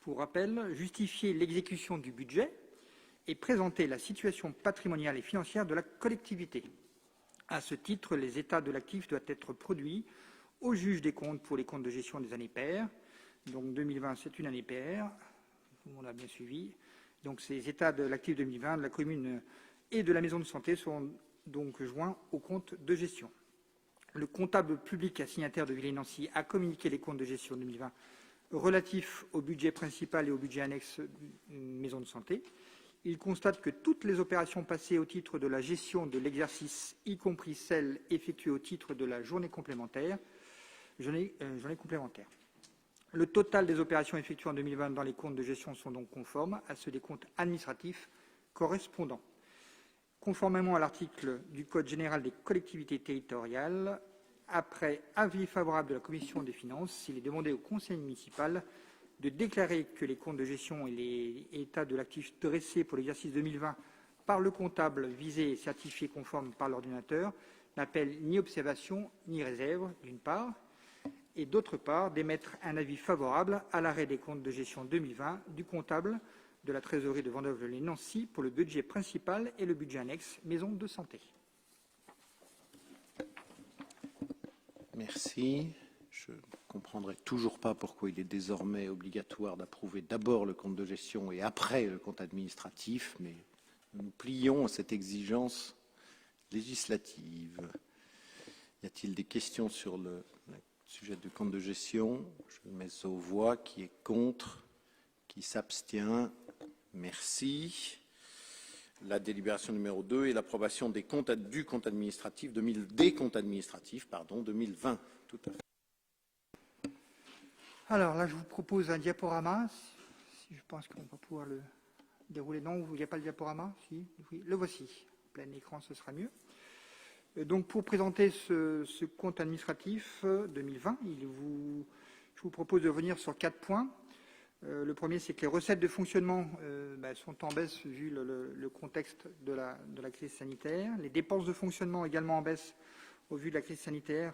Pour rappel, justifier l'exécution du budget et présenter la situation patrimoniale et financière de la collectivité. À ce titre, les états de l'actif doivent être produits au juge des comptes pour les comptes de gestion des années paires. Donc 2020, c'est une année paire. On l'a bien suivi. Donc ces états de l'actif 2020 de la commune et de la maison de santé sont donc joints au compte de gestion. Le comptable public assignataire de Villers-Nancy a communiqué les comptes de gestion 2020 relatifs au budget principal et au budget annexe maison de santé. Il constate que toutes les opérations passées au titre de la gestion de l'exercice, y compris celles effectuées au titre de la journée complémentaire. Le total des opérations effectuées en 2020 dans les comptes de gestion sont donc conformes à ceux des comptes administratifs correspondants. Conformément à l'article du Code général des collectivités territoriales, après avis favorable de la Commission des finances, il est demandé au Conseil municipal de déclarer que les comptes de gestion et les états de l'actif dressés pour l'exercice 2020 par le comptable visé et certifié conforme par l'ordinateur n'appellent ni observation ni réserve, d'une part, et d'autre part, d'émettre un avis favorable à l'arrêt des comptes de gestion 2020 du comptable de la trésorerie de Vendôme-les-Nancy pour le budget principal et le budget annexe maison de santé. Merci. Je ne comprendrai toujours pas pourquoi il est désormais obligatoire d'approuver d'abord le compte de gestion et après le compte administratif, mais nous plions à cette exigence législative. Y a-t-il des questions sur le sujet du compte de gestion? Je mets aux voix. Qui est contre? Qui s'abstient? Merci. La délibération numéro 2 est l'approbation des comptes du compte administratif 2020. Tout à fait. Alors là, je vous propose un diaporama. Si je pense qu'on va pouvoir le dérouler. Non, il n'y a pas le diaporama? Si, oui, le voici. Plein écran, ce sera mieux. Donc, pour présenter ce compte administratif 2020, je vous propose de revenir sur 4 points. Le premier, c'est que les recettes de fonctionnement sont en baisse vu le contexte de la crise sanitaire. Les dépenses de fonctionnement également en baisse au vu de la crise sanitaire.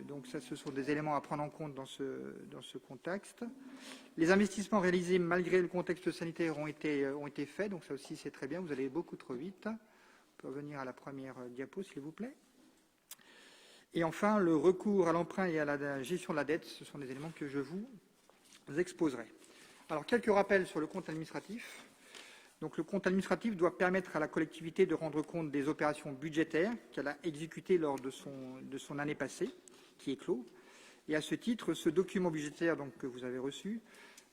Donc ça, ce sont des éléments à prendre en compte dans ce contexte. Les investissements réalisés malgré le contexte sanitaire ont été faits. Donc ça aussi, c'est très bien. Vous allez beaucoup trop vite. On peut revenir à la première diapo, s'il vous plaît. Et enfin, le recours à l'emprunt et à la gestion de la dette, ce sont des éléments que je vous exposerai. Alors, quelques rappels sur le compte administratif. Donc, le compte administratif doit permettre à la collectivité de rendre compte des opérations budgétaires qu'elle a exécutées lors de son année passée, qui est clos. Et à ce titre, ce document budgétaire que vous avez reçu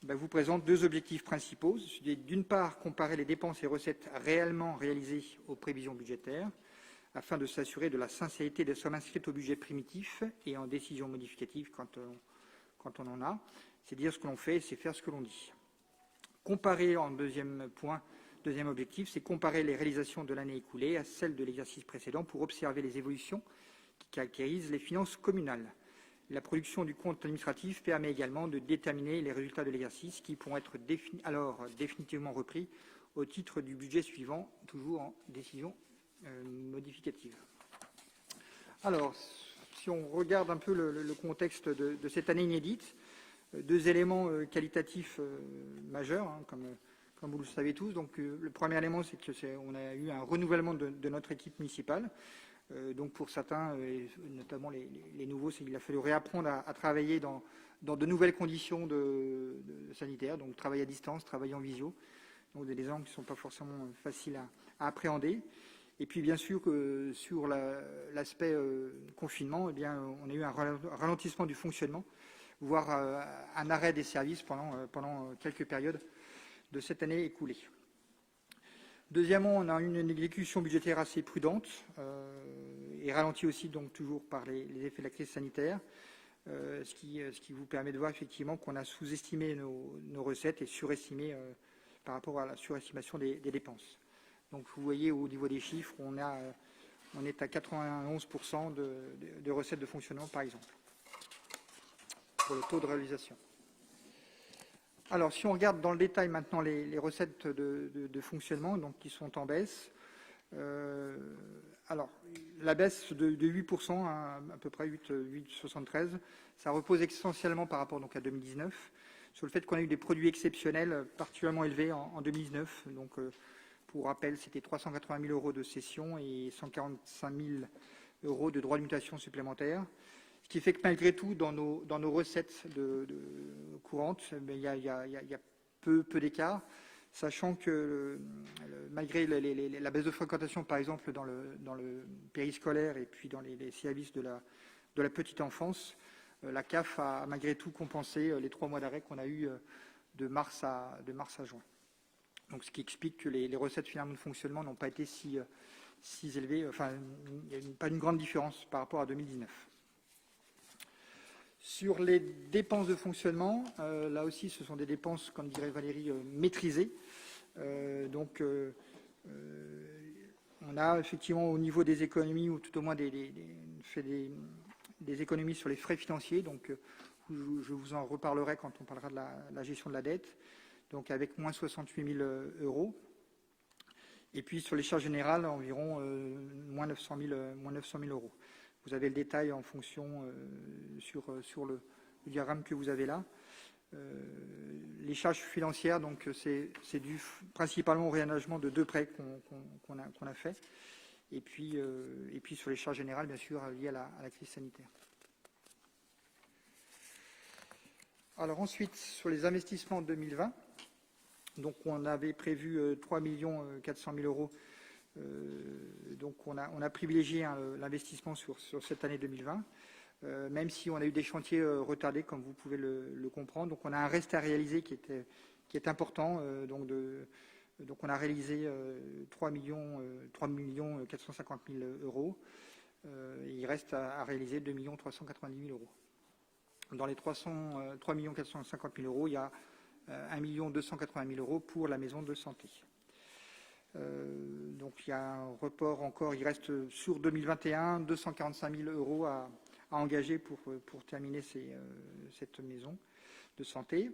vous présente 2 objectifs principaux. D'une part, comparer les dépenses et recettes réellement réalisées aux prévisions budgétaires, afin de s'assurer de la sincérité des sommes inscrites au budget primitif et en décision modificative quand on en a. C'est dire ce que l'on fait, c'est faire ce que l'on dit. Comparer, en deuxième objectif, c'est comparer les réalisations de l'année écoulée à celles de l'exercice précédent pour observer les évolutions qui caractérisent les finances communales. La production du compte administratif permet également de déterminer les résultats de l'exercice qui pourront être définitivement repris au titre du budget suivant, toujours en décision modificative. Alors, si on regarde un peu le contexte de cette année inédite, 2 éléments qualitatifs majeurs, comme vous le savez tous. Donc, le premier élément, c'est qu'on a eu un renouvellement de notre équipe municipale. Donc, pour certains, et notamment les nouveaux, il a fallu réapprendre à travailler dans de nouvelles conditions sanitaires, donc travailler à distance, travailler en visio. Donc, des éléments qui ne sont pas forcément faciles à appréhender. Et puis, bien sûr, sur l'aspect confinement, on a eu un ralentissement du fonctionnement, voire un arrêt des services pendant quelques périodes de cette année écoulée. Deuxièmement, on a eu une exécution budgétaire assez prudente et ralentie aussi, donc toujours par les effets de la crise sanitaire, ce qui vous permet de voir effectivement qu'on a sous-estimé nos recettes et surestimé par rapport à la surestimation des dépenses. Donc vous voyez au niveau des chiffres, on est à 91% de recettes de fonctionnement, par exemple, pour le taux de réalisation. Alors, si on regarde dans le détail maintenant les recettes de fonctionnement, donc qui sont en baisse, alors la baisse de 8%, à peu près 8,73, ça repose essentiellement par rapport donc à 2019 sur le fait qu'on a eu des produits exceptionnels particulièrement élevés en 2019. Donc, pour rappel, c'était 380 000 euros de cession et 145 000 euros de droits de mutation supplémentaires. Ce qui fait que malgré tout, dans nos recettes courantes, il y a peu d'écart, sachant que malgré la baisse de fréquentation, par exemple, dans le périscolaire et puis dans les services de la petite enfance, la CAF a malgré tout compensé les 3 mois d'arrêt qu'on a eu de mars à juin. Donc, ce qui explique que les recettes finalement de fonctionnement n'ont pas été si élevées. Enfin, il n'y a pas une grande différence par rapport à 2019. Sur les dépenses de fonctionnement, là aussi, ce sont des dépenses, comme dirait Valérie, maîtrisées. Donc, on a effectivement au niveau des économies, ou tout au moins fait des économies sur les frais financiers. Donc, je vous en reparlerai quand on parlera de la gestion de la dette. Donc, avec moins 68 000 euros. Et puis, sur les charges générales, environ moins 900 000 euros. Vous avez le détail en fonction sur le diagramme que vous avez là. Les charges financières, donc c'est dû principalement au réaménagement de 2 prêts qu'on a fait. Et puis sur les charges générales, bien sûr, liées à la crise sanitaire. Alors ensuite, sur les investissements 2020, donc on avait prévu 3 400 000 euros. Donc on a privilégié l'investissement sur cette année 2020, même si on a eu des chantiers retardés, comme vous pouvez le comprendre. Donc on a un reste à réaliser qui est important. Donc on a réalisé 3 450 000 euros. Et il reste à réaliser 2 390 000 euros. Dans les 3 450 000 euros, il y a 1 280 000 euros pour la maison de santé. Donc il y a un report encore, il reste sur 2021 245 000 euros à engager pour terminer cette maison de santé.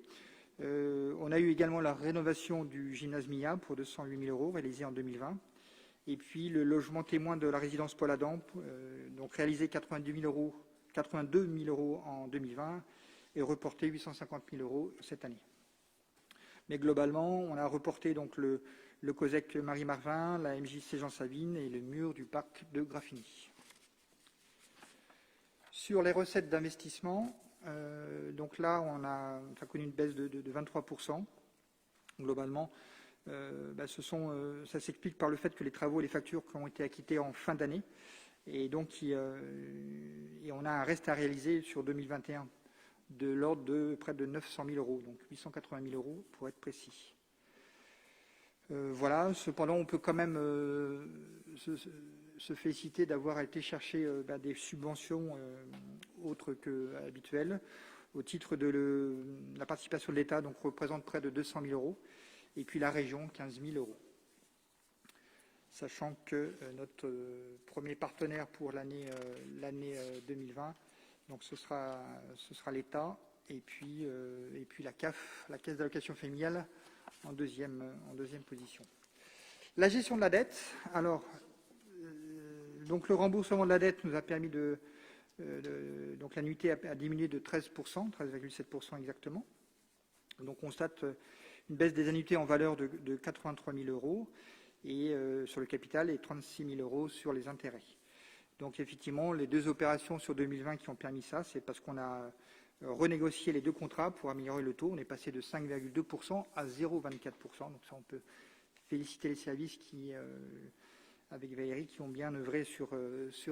On a eu également la rénovation du gymnase MIA pour 208 000 euros réalisé en 2020. Et puis le logement témoin de la résidence Paul Adam, donc réalisé 82 000 euros en 2020 et reporté 850 000 euros cette année. Mais globalement, on a reporté donc le COSEC Marie-Marvin, la MJC Jean-Savine et le mur du parc de Graffigny. Sur les recettes d'investissement, donc là, on a connu une baisse de 23%. Globalement, ça s'explique par le fait que les travaux et les factures qui ont été acquittés en fin d'année. Et donc, on a un reste à réaliser sur 2021 de l'ordre de près de 900 000 euros, donc 880 000 euros pour être précis. Voilà, cependant, on peut quand même se féliciter d'avoir été chercher des subventions autres que habituelles au titre de la participation de l'État, donc représente près de 200 000 euros, et puis la région, 15 000 euros. Sachant que notre premier partenaire pour l'année 2020, donc ce sera l'État, et puis la CAF, la Caisse d'allocation familiale, en deuxième position. La gestion de la dette. Alors, donc le remboursement de la dette nous a permis donc l'annuité a diminué de 13%, 13,7% exactement. Donc on constate une baisse des annuités en valeur de 83 000 euros et sur le capital et 36 000 euros sur les intérêts. Donc effectivement, les 2 opérations sur 2020 qui ont permis ça, c'est parce qu'on a renégocié les 2 contrats pour améliorer le taux. On est passé de 5,2% à 0,24%. Donc ça, on peut féliciter les services qui, avec Valérie, qui ont bien œuvré sur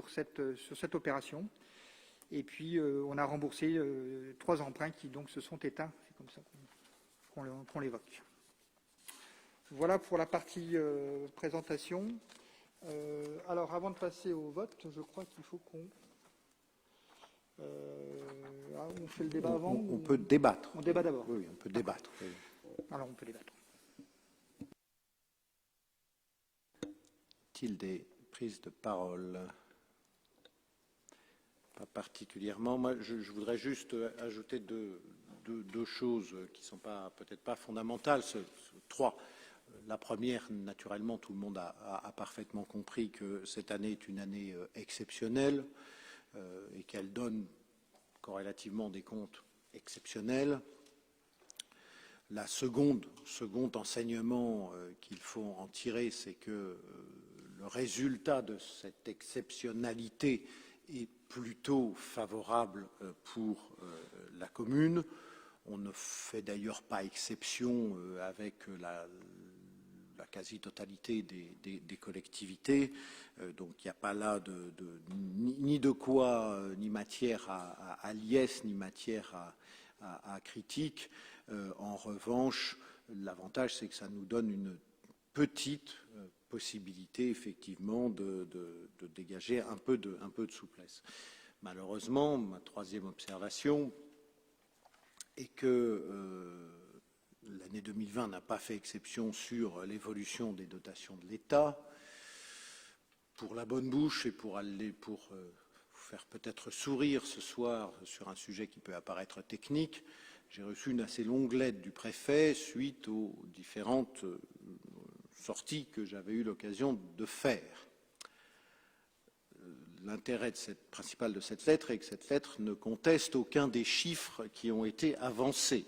cette opération. Et puis, on a remboursé 3 emprunts qui donc se sont éteints. C'est comme ça qu'on l'évoque. Voilà pour la partie présentation. Alors, avant de passer au vote, je crois qu'il faut qu'on... on fait le débat avant on peut débattre. On débat d'abord. Oui, on peut débattre. Oui. Alors, on peut débattre. Y a-t-il des prises de parole? Pas particulièrement. Moi, je voudrais juste ajouter deux choses qui ne sont peut-être pas fondamentales. 3. La première, naturellement, tout le monde a parfaitement compris que cette année est une année exceptionnelle et qu'elle donne corrélativement des comptes exceptionnels. La second enseignement qu'il faut en tirer, c'est que le résultat de cette exceptionnalité est plutôt favorable pour la commune. On ne fait d'ailleurs pas exception avec la quasi-totalité des collectivités. Donc il n'y a pas là ni de quoi, ni matière à liesse, ni matière à critique. En revanche, l'avantage, c'est que ça nous donne une petite possibilité, effectivement, de dégager un peu de souplesse. Malheureusement, ma troisième observation est que l'année 2020 n'a pas fait exception sur l'évolution des dotations de l'État. Pour la bonne bouche et pour vous faire peut-être sourire ce soir sur un sujet qui peut apparaître technique, j'ai reçu une assez longue lettre du préfet suite aux différentes sorties que j'avais eu l'occasion de faire. L'intérêt principal de cette lettre est que cette lettre ne conteste aucun des chiffres qui ont été avancés.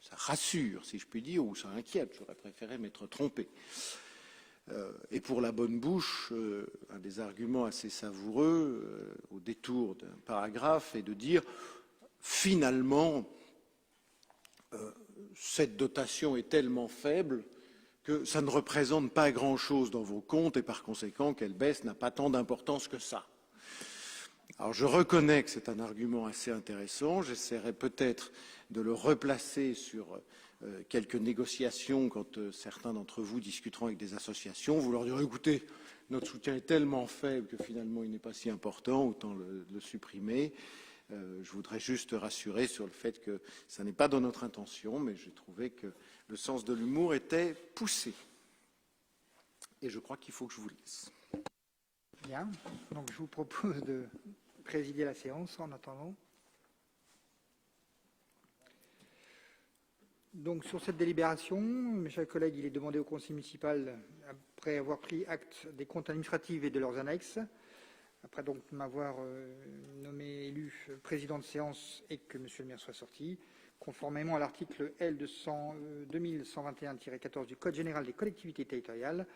Ça rassure, si je puis dire, ou ça inquiète. J'aurais préféré m'être trompé. Et pour la bonne bouche, un des arguments assez savoureux, au détour d'un paragraphe, est de dire finalement, cette dotation est tellement faible que ça ne représente pas grand-chose dans vos comptes et par conséquent qu'elle baisse n'a pas tant d'importance que ça. Alors je reconnais que c'est un argument assez intéressant, j'essaierai peut-être de le replacer sur quelques négociations quand certains d'entre vous discuteront avec des associations, vous leur direz écoutez, notre soutien est tellement faible que finalement il n'est pas si important, autant le supprimer. Je voudrais juste rassurer sur le fait que ça n'est pas dans notre intention, mais j'ai trouvé que le sens de l'humour était poussé. Et je crois qu'il faut que je vous laisse. Bien, donc je vous propose de présider la séance en attendant. Donc sur cette délibération, mes chers collègues, il est demandé au Conseil municipal, après avoir pris acte des comptes administratifs et de leurs annexes, après donc m'avoir nommé élu président de séance et que M. le maire soit sorti, conformément à l'article L 2121-14 du Code général des collectivités territoriales,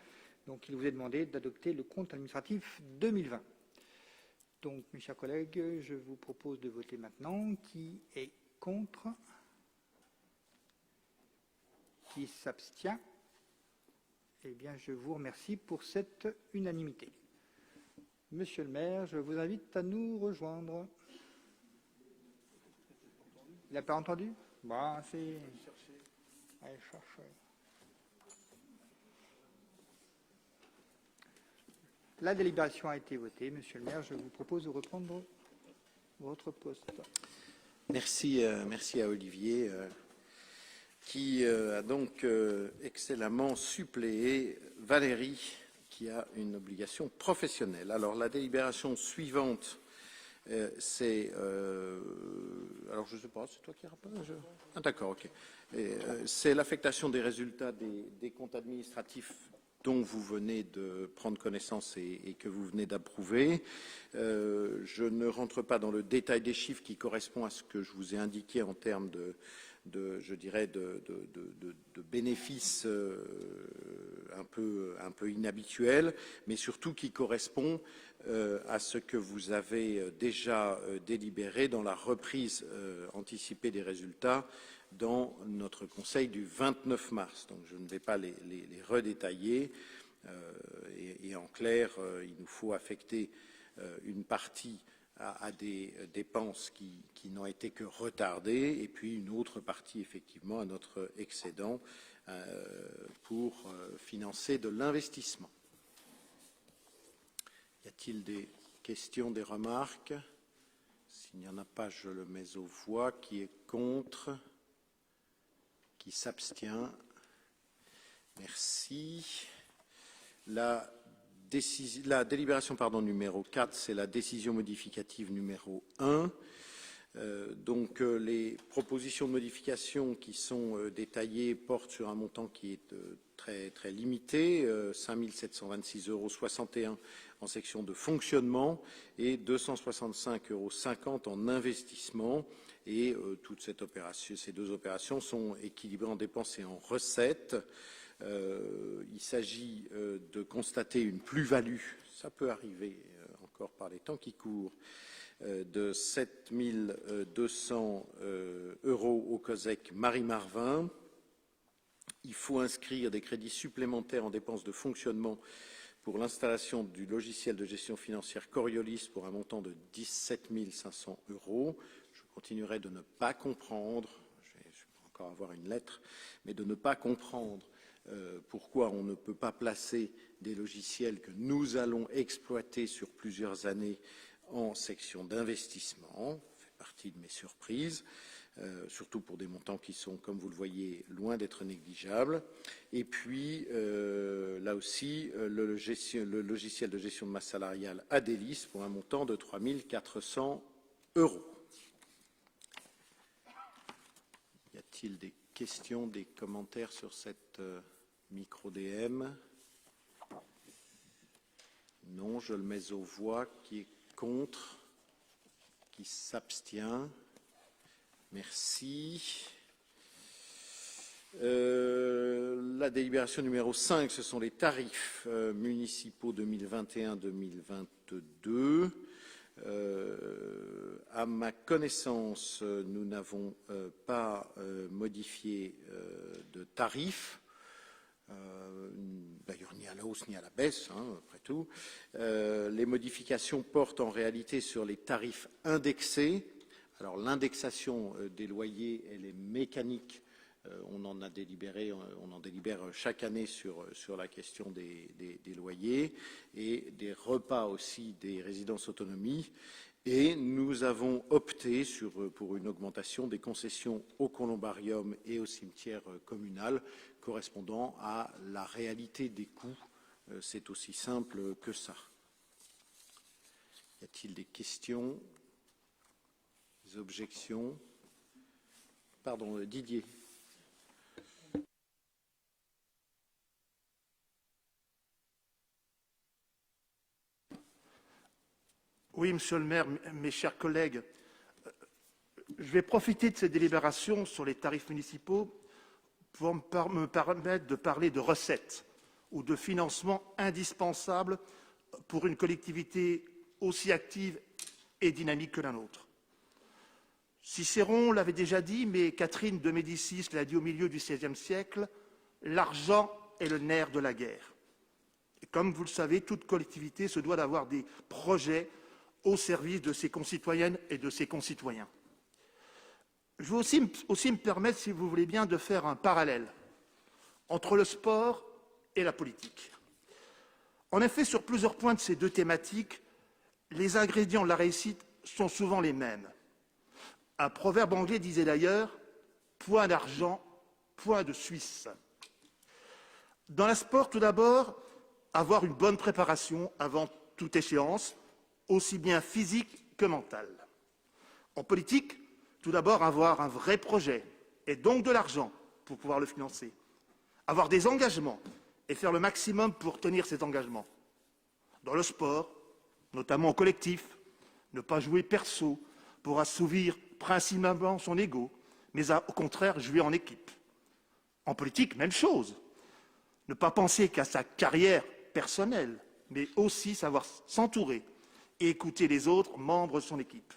donc il vous est demandé d'adopter le compte administratif 2020. Donc mes chers collègues, je vous propose de voter maintenant. Qui est contre? Qui s'abstient? Eh bien, je vous remercie pour cette unanimité. Monsieur le maire, je vous invite à nous rejoindre. Il n'a pas entendu? Bon, c'est... Allez chercher. La délibération a été votée. Monsieur le maire, je vous propose de reprendre votre poste. Merci à Olivier, qui a donc excellemment suppléé Valérie, qui a une obligation professionnelle. Alors, la délibération suivante, c'est... alors, je ne sais pas, c'est toi qui rappelles Ah, d'accord, ok. C'est l'affectation des résultats des comptes administratifs dont vous venez de prendre connaissance et que vous venez d'approuver. Je ne rentre pas dans le détail des chiffres qui correspond à ce que je vous ai indiqué en termes de bénéfices un peu inhabituels, mais surtout qui correspond à ce que vous avez déjà délibéré dans la reprise anticipée des résultats dans notre conseil du 29 mars. Donc je ne vais pas les redétailler. Et en clair, il nous faut affecter une partie à des dépenses qui n'ont été que retardées et puis une autre partie effectivement à notre excédent pour financer de l'investissement. Y a-t-il des questions, des remarques? S'il n'y en a pas, je le mets aux voix. Qui est contre? Qui s'abstient? Merci. La délibération numéro 4, c'est la décision modificative numéro 1. Donc les propositions de modification qui sont détaillées portent sur un montant qui est très, très limité, 5 726,61 € en section de fonctionnement et 265,50 € en investissement. Et ces deux opérations sont équilibrées en dépenses et en recettes. Il s'agit de constater une plus-value, ça peut arriver encore par les temps qui courent, de 7 200 € au COSEC Marie-Marvin. Il faut inscrire des crédits supplémentaires en dépenses de fonctionnement pour l'installation du logiciel de gestion financière Coriolis pour un montant de 17 500 €. Je continuerai de ne pas comprendre, je vais encore avoir une lettre, mais de ne pas comprendre pourquoi on ne peut pas placer des logiciels que nous allons exploiter sur plusieurs années en section d'investissement. Ça fait partie de mes surprises. Surtout pour des montants qui sont, comme vous le voyez, loin d'être négligeables. Et puis, là aussi, le logiciel de gestion de masse salariale Adélis pour un montant de 3 400 €. Y a-t-il des questions, des commentaires sur cette micro-DM? Non, je le mets aux voix. Qui est contre? Qui s'abstient? Merci. La délibération numéro 5, ce sont les tarifs municipaux 2021-2022. À ma connaissance, nous n'avons pas modifié de tarifs. D'ailleurs, ni à la hausse ni à la baisse, après tout. Les modifications portent en réalité sur les tarifs indexés. Alors l'indexation des loyers, elle est mécanique. On en délibère chaque année sur la question des loyers et des repas aussi des résidences autonomie. Et nous avons opté pour une augmentation des concessions au columbarium et au cimetière communal correspondant à la réalité des coûts. C'est aussi simple que ça. Y a-t-il des questions? Des objections? Pardon, Didier. Oui, Monsieur le maire, mes chers collègues, je vais profiter de ces délibérations sur les tarifs municipaux pour me permettre de parler de recettes ou de financement indispensable pour une collectivité aussi active et dynamique que la nôtre. Cicéron l'avait déjà dit, mais Catherine de Médicis l'a dit au milieu du XVIe siècle, l'argent est le nerf de la guerre. Et comme vous le savez, toute collectivité se doit d'avoir des projets au service de ses concitoyennes et de ses concitoyens. Je veux aussi me permettre, si vous voulez bien, de faire un parallèle entre le sport et la politique. En effet, sur plusieurs points de ces deux thématiques, les ingrédients de la réussite sont souvent les mêmes. Un proverbe anglais disait d'ailleurs « point d'argent, point de Suisse ». Dans le sport, tout d'abord, avoir une bonne préparation avant toute échéance, aussi bien physique que mentale. En politique, tout d'abord, avoir un vrai projet et donc de l'argent pour pouvoir le financer. Avoir des engagements et faire le maximum pour tenir ces engagements. Dans le sport, notamment au collectif, ne pas jouer perso pour assouvir principalement son ego, mais au contraire jouer en équipe. En politique, même chose. Ne pas penser qu'à sa carrière personnelle, mais aussi savoir s'entourer et écouter les autres membres de son équipe.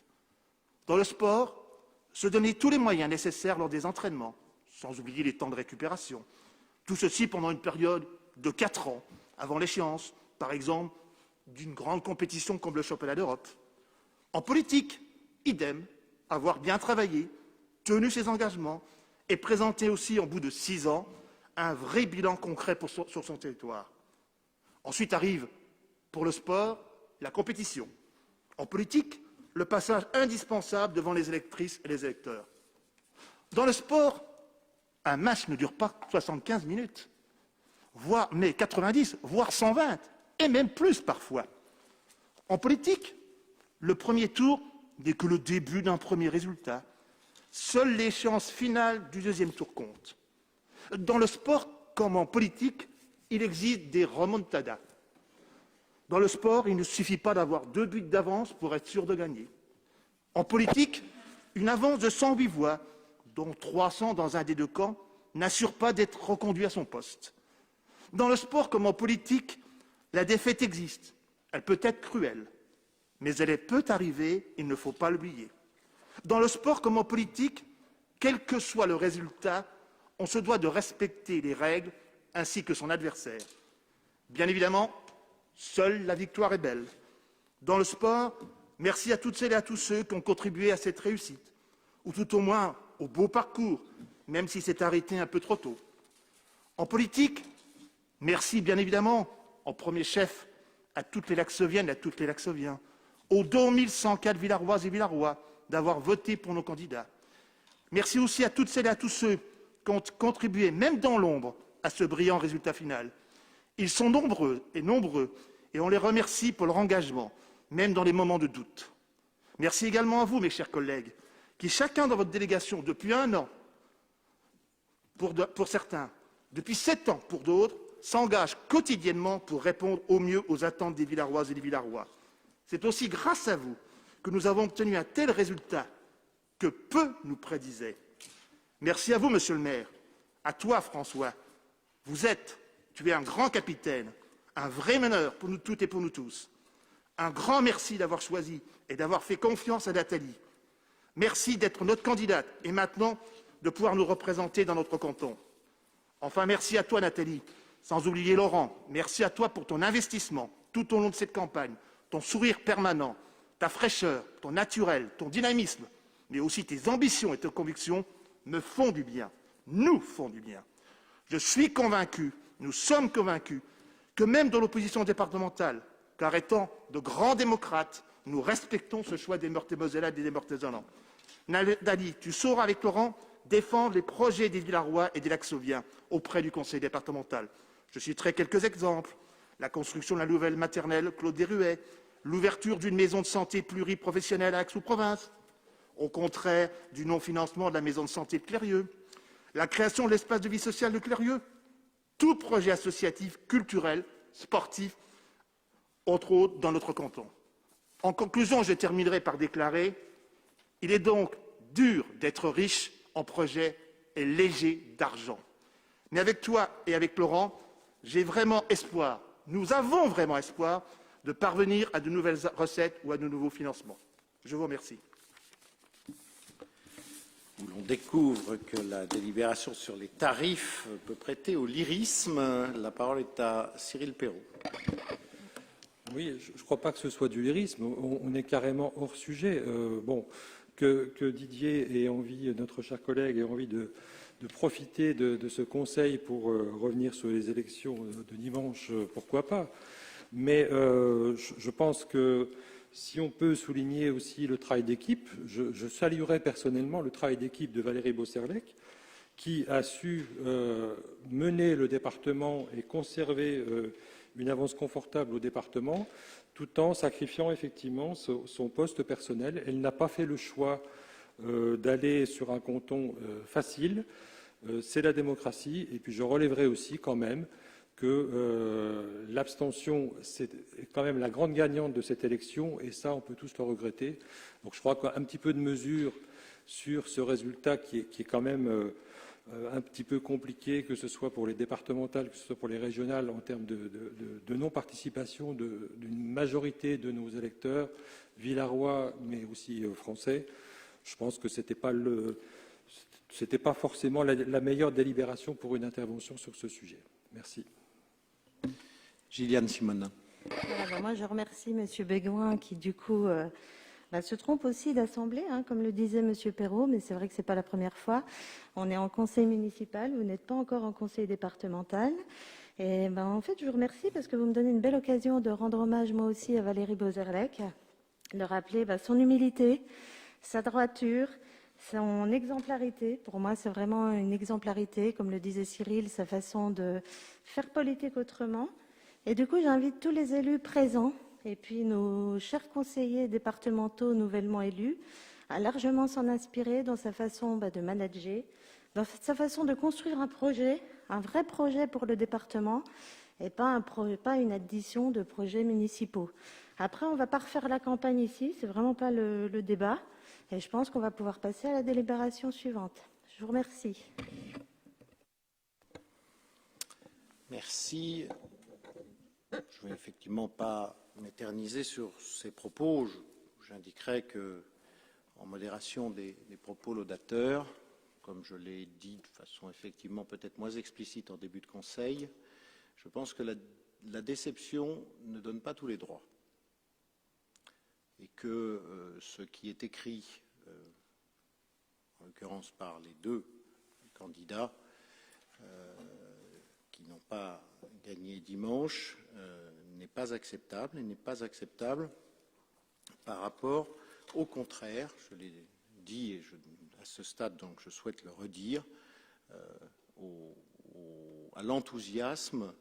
Dans le sport, se donner tous les moyens nécessaires lors des entraînements, sans oublier les temps de récupération. Tout ceci pendant une période de 4 ans, avant l'échéance, par exemple, d'une grande compétition comme le championnat d'Europe. En politique, idem, avoir bien travaillé, tenu ses engagements et présenter aussi, au bout de 6 ans, un vrai bilan concret sur son territoire. Ensuite arrive, pour le sport, la compétition. En politique, le passage indispensable devant les électrices et les électeurs. Dans le sport, un match ne dure pas 75 minutes, mais 90, voire 120, et même plus parfois. En politique, le premier tour n'est que le début d'un premier résultat. Seule l'échéance finale du deuxième tour compte. Dans le sport, comme en politique, il existe des remontadas. Dans le sport, il ne suffit pas d'avoir 2 buts d'avance pour être sûr de gagner. En politique, une avance de 108 voix, dont 300 dans un des deux camps, n'assure pas d'être reconduit à son poste. Dans le sport comme en politique, la défaite existe. Elle peut être cruelle, mais elle peut arriver, il ne faut pas l'oublier. Dans le sport comme en politique, quel que soit le résultat, on se doit de respecter les règles ainsi que son adversaire. Bien évidemment, seule la victoire est belle. Dans le sport, merci à toutes celles et à tous ceux qui ont contribué à cette réussite, ou tout au moins au beau parcours, même si c'est arrêté un peu trop tôt. En politique, merci bien évidemment, en premier chef, à toutes les Laxoviennes et à tous les Laxoviens, aux 2104 Villaroises et Villarois d'avoir voté pour nos candidats. Merci aussi à toutes celles et à tous ceux qui ont contribué, même dans l'ombre, à ce brillant résultat final. Ils sont nombreux, et on les remercie pour leur engagement, même dans les moments de doute. Merci également à vous, mes chers collègues, qui chacun dans votre délégation, depuis 1 an, pour certains, depuis 7 ans pour d'autres, s'engagent quotidiennement pour répondre au mieux aux attentes des Villaroises et des Villarois. C'est aussi grâce à vous que nous avons obtenu un tel résultat que peu nous prédisaient. Merci à vous, monsieur le maire. À toi, François. Tu es un grand capitaine, un vrai meneur pour nous toutes et pour nous tous. Un grand merci d'avoir choisi et d'avoir fait confiance à Nathalie. Merci d'être notre candidate et maintenant de pouvoir nous représenter dans notre canton. Enfin, merci à toi, Nathalie, sans oublier Laurent. Merci à toi pour ton investissement tout au long de cette campagne, ton sourire permanent, ta fraîcheur, ton naturel, ton dynamisme, mais aussi tes ambitions et tes convictions me font du bien, nous font du bien. Je suis convaincu, nous sommes convaincus, que même dans l'opposition départementale, car étant de grands démocrates, nous respectons ce choix des Meurthe-et-Mosellans et des Meurthe-et-Mosellans. Nathalie, tu sauras avec Laurent défendre les projets des Villarois et des Laxoviens auprès du conseil départemental. Je citerai quelques exemples. La construction de la nouvelle maternelle Claude Desruets, l'ouverture d'une maison de santé pluriprofessionnelle à Aix-en-Provence, au contraire du non-financement de la maison de santé de Clérieux, la création de l'espace de vie sociale de Clérieux, tout projet associatif, culturel, sportif, entre autres dans notre canton. En conclusion, je terminerai par déclarer: il est donc dur d'être riche en projets et léger d'argent. Mais avec toi et avec Laurent, j'ai vraiment espoir, nous avons vraiment espoir de parvenir à de nouvelles recettes ou à de nouveaux financements. Je vous remercie. Où l'on découvre que la délibération sur les tarifs peut prêter au lyrisme. La parole est à Cyril Perrault. Oui, je ne crois pas que ce soit du lyrisme. On est carrément hors sujet. Que Didier ait envie, notre cher collègue, ait envie de profiter de ce conseil pour revenir sur les élections de dimanche, pourquoi pas. Mais je pense que si on peut souligner aussi le travail d'équipe, je saluerais personnellement le travail d'équipe de Valérie Beauserlec, qui a su mener le département et conserver une avance confortable au département, tout en sacrifiant effectivement son poste personnel. Elle n'a pas fait le choix d'aller sur un canton facile. C'est la démocratie. Et puis je relèverai aussi quand même que l'abstention, c'est quand même la grande gagnante de cette élection, et ça, on peut tous le regretter. Donc je crois qu'un petit peu de mesure sur ce résultat qui est quand même un petit peu compliqué, que ce soit pour les départementales, que ce soit pour les régionales, en termes de non-participation d'une majorité de nos électeurs, villarois, mais aussi français. Je pense que c'était pas forcément la meilleure délibération pour une intervention sur ce sujet. Merci. Gilliane Simonnin. Voilà, moi, je remercie M. Béguin qui, du coup, se trompe aussi d'assemblée, comme le disait M. Perrault, mais c'est vrai que ce n'est pas la première fois. On est en conseil municipal, vous n'êtes pas encore en conseil départemental. Et en fait, je vous remercie parce que vous me donnez une belle occasion de rendre hommage, moi aussi, à Valérie Beauserlec, de rappeler son humilité, sa droiture, son exemplarité. Pour moi, c'est vraiment une exemplarité, comme le disait Cyril, sa façon de faire politique autrement. Et du coup, j'invite tous les élus présents et puis nos chers conseillers départementaux nouvellement élus à largement s'en inspirer dans sa façon de manager, dans sa façon de construire un projet, un vrai projet pour le département et pas une addition de projets municipaux. Après, on ne va pas refaire la campagne ici, c'est vraiment pas le débat. Et je pense qu'on va pouvoir passer à la délibération suivante. Je vous remercie. Merci. Je ne vais effectivement pas m'éterniser sur ces propos. J'indiquerai que, en modération des propos laudateurs, comme je l'ai dit de façon effectivement peut-être moins explicite en début de conseil, je pense que la déception ne donne pas tous les droits. Et que ce qui est écrit, en l'occurrence par les deux candidats qui n'ont pas gagné dimanche, n'est pas acceptable et n'est pas acceptable par rapport au contraire, je l'ai dit et à ce stade donc je souhaite le redire, à l'enthousiasme,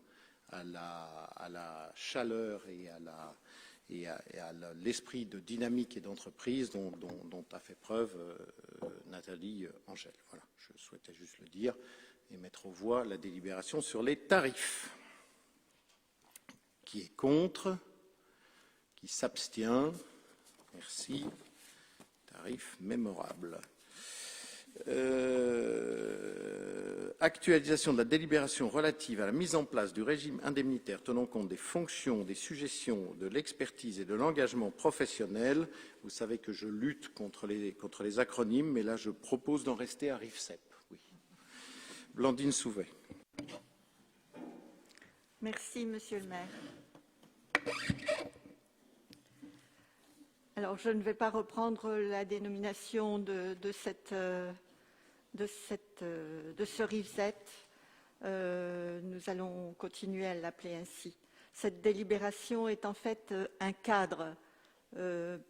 à la chaleur et à l'esprit de dynamique et d'entreprise dont a fait preuve Nathalie Angèle. Voilà, je souhaitais juste le dire et mettre aux voix la délibération sur les tarifs. Qui est contre? Qui s'abstient? Merci. Tarif mémorable. Actualisation de la délibération relative à la mise en place du régime indemnitaire tenant compte des fonctions, des suggestions, de l'expertise et de l'engagement professionnel. Vous savez que je lutte contre les acronymes, mais là je propose d'en rester à RIFSEP. Oui. Blandine Souvet. Merci, Monsieur le maire. Alors, je ne vais pas reprendre la dénomination de ce RIFSET. Nous allons continuer à l'appeler ainsi. Cette délibération est en fait un cadre,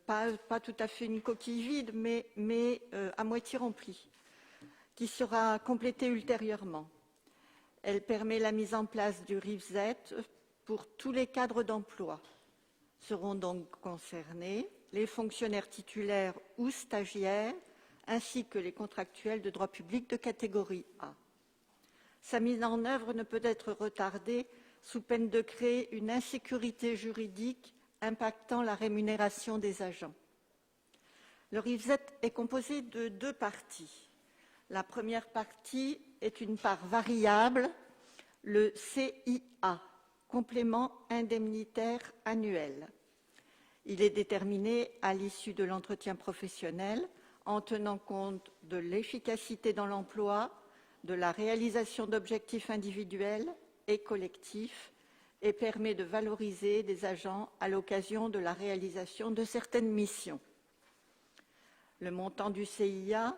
pas tout à fait une coquille vide, mais à moitié remplie, qui sera complétée ultérieurement. Elle permet la mise en place du RIFSET pour tous les cadres d'emploi. Seront donc concernés les fonctionnaires titulaires ou stagiaires, ainsi que les contractuels de droit public de catégorie A. Sa mise en œuvre ne peut être retardée sous peine de créer une insécurité juridique impactant la rémunération des agents. Le RIFSET est composé de deux parties. La première partie est une part variable, le CIA, complément indemnitaire annuel. Il est déterminé à l'issue de l'entretien professionnel en tenant compte de l'efficacité dans l'emploi, de la réalisation d'objectifs individuels et collectifs et permet de valoriser des agents à l'occasion de la réalisation de certaines missions. Les montants du CIA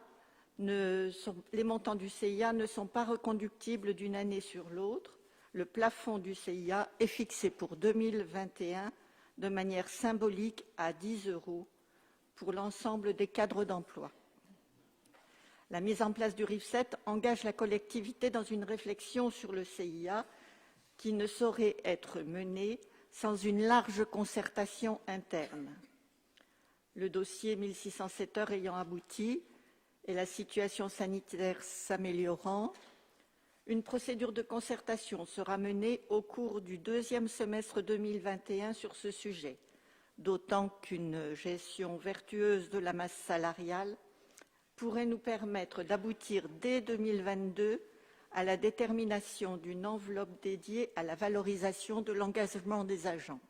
ne sont pas reconductibles d'une année sur l'autre. Le plafond du CIA est fixé pour 2021 de manière symbolique à 10 € pour l'ensemble des cadres d'emploi. La mise en place du RIFSET engage la collectivité dans une réflexion sur le CIA qui ne saurait être menée sans une large concertation interne. Le dossier 1607 heures ayant abouti et la situation sanitaire s'améliorant, une procédure de concertation sera menée au cours du deuxième semestre 2021 sur ce sujet, d'autant qu'une gestion vertueuse de la masse salariale pourrait nous permettre d'aboutir dès 2022 à la détermination d'une enveloppe dédiée à la valorisation de l'engagement des agents.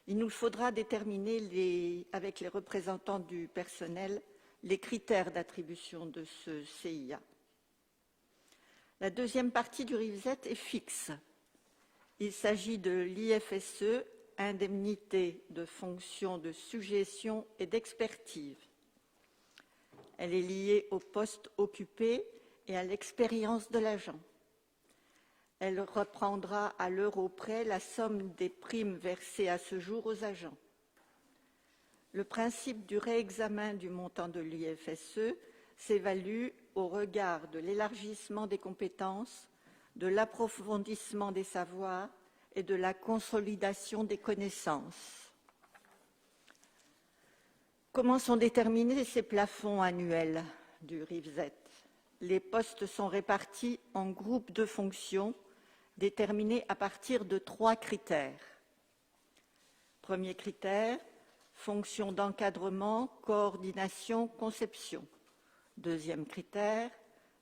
Il nous faudra déterminer avec les représentants du personnel les critères d'attribution de ce CIA. La deuxième partie du RIFSET est fixe. Il s'agit de l'IFSE, indemnité de fonction de suggestion et d'expertise. Elle est liée au poste occupé et à l'expérience de l'agent. Elle reprendra à l'euro près la somme des primes versées à ce jour aux agents. Le principe du réexamen du montant de l'IFSE s'évalue au regard de l'élargissement des compétences, de l'approfondissement des savoirs et de la consolidation des connaissances. Comment sont déterminés ces plafonds annuels du RIFSET? Les postes sont répartis en groupes de fonctions déterminés à partir de 3 critères. Premier critère, fonction d'encadrement, coordination, conception. Deuxième critère,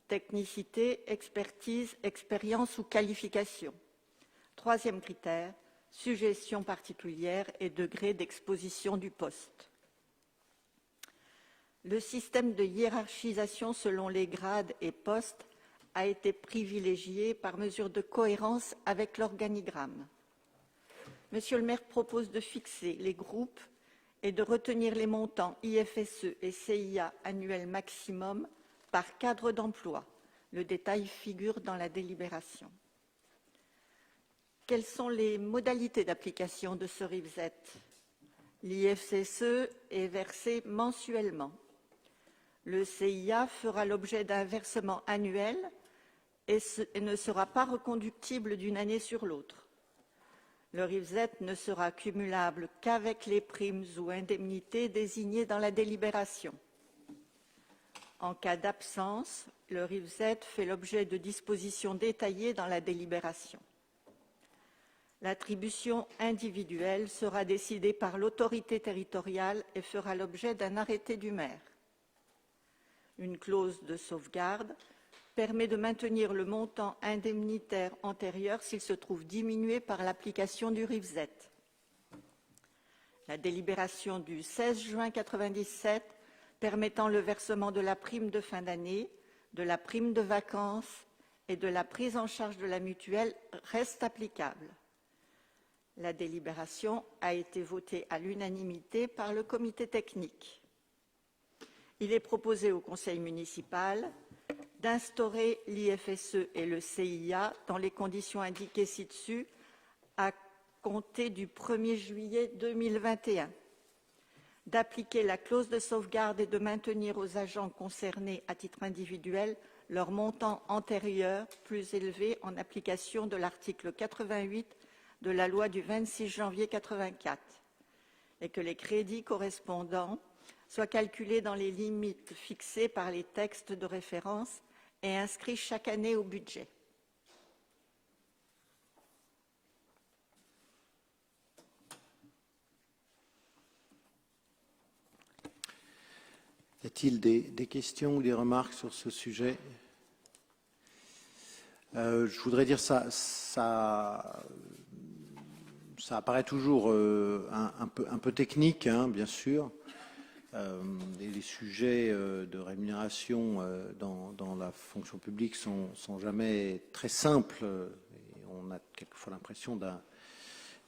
technicité, expertise, expérience ou qualification. Troisième critère, suggestion particulière et degré d'exposition du poste. Le système de hiérarchisation selon les grades et postes a été privilégié par mesure de cohérence avec l'organigramme. Monsieur le maire propose de fixer les groupes et de retenir les montants IFSE et CIA annuels maximum par cadre d'emploi. Le détail figure dans la délibération. Quelles sont les modalités d'application de ce RIVZ? L'IFSE est versé mensuellement. Le CIA fera l'objet d'un versement annuel et ne sera pas reconductible d'une année sur l'autre. Le RIVZ ne sera cumulable qu'avec les primes ou indemnités désignées dans la délibération. En cas d'absence, le RIVZ fait l'objet de dispositions détaillées dans la délibération. L'attribution individuelle sera décidée par l'autorité territoriale et fera l'objet d'un arrêté du maire. Une clause de sauvegarde permet de maintenir le montant indemnitaire antérieur s'il se trouve diminué par l'application du RIVZ. La délibération du 16 juin 1997 permettant le versement de la prime de fin d'année, de la prime de vacances et de la prise en charge de la mutuelle reste applicable. La délibération a été votée à l'unanimité par le comité technique. Il est proposé au conseil municipal d'instaurer l'IFSE et le CIA dans les conditions indiquées ci-dessus à compter du 1er juillet 2021, d'appliquer la clause de sauvegarde et de maintenir aux agents concernés à titre individuel leur montant antérieur plus élevé en application de l'article 88 de la loi du 26 janvier 1984 et que les crédits correspondants soient calculés dans les limites fixées par les textes de référence et inscrits chaque année au budget. Y a-t-il des questions ou des remarques sur ce sujet? Je voudrais dire ça apparaît toujours un peu technique, hein, bien sûr. Et les sujets de rémunération dans la fonction publique sont jamais très simples. Et on a quelquefois l'impression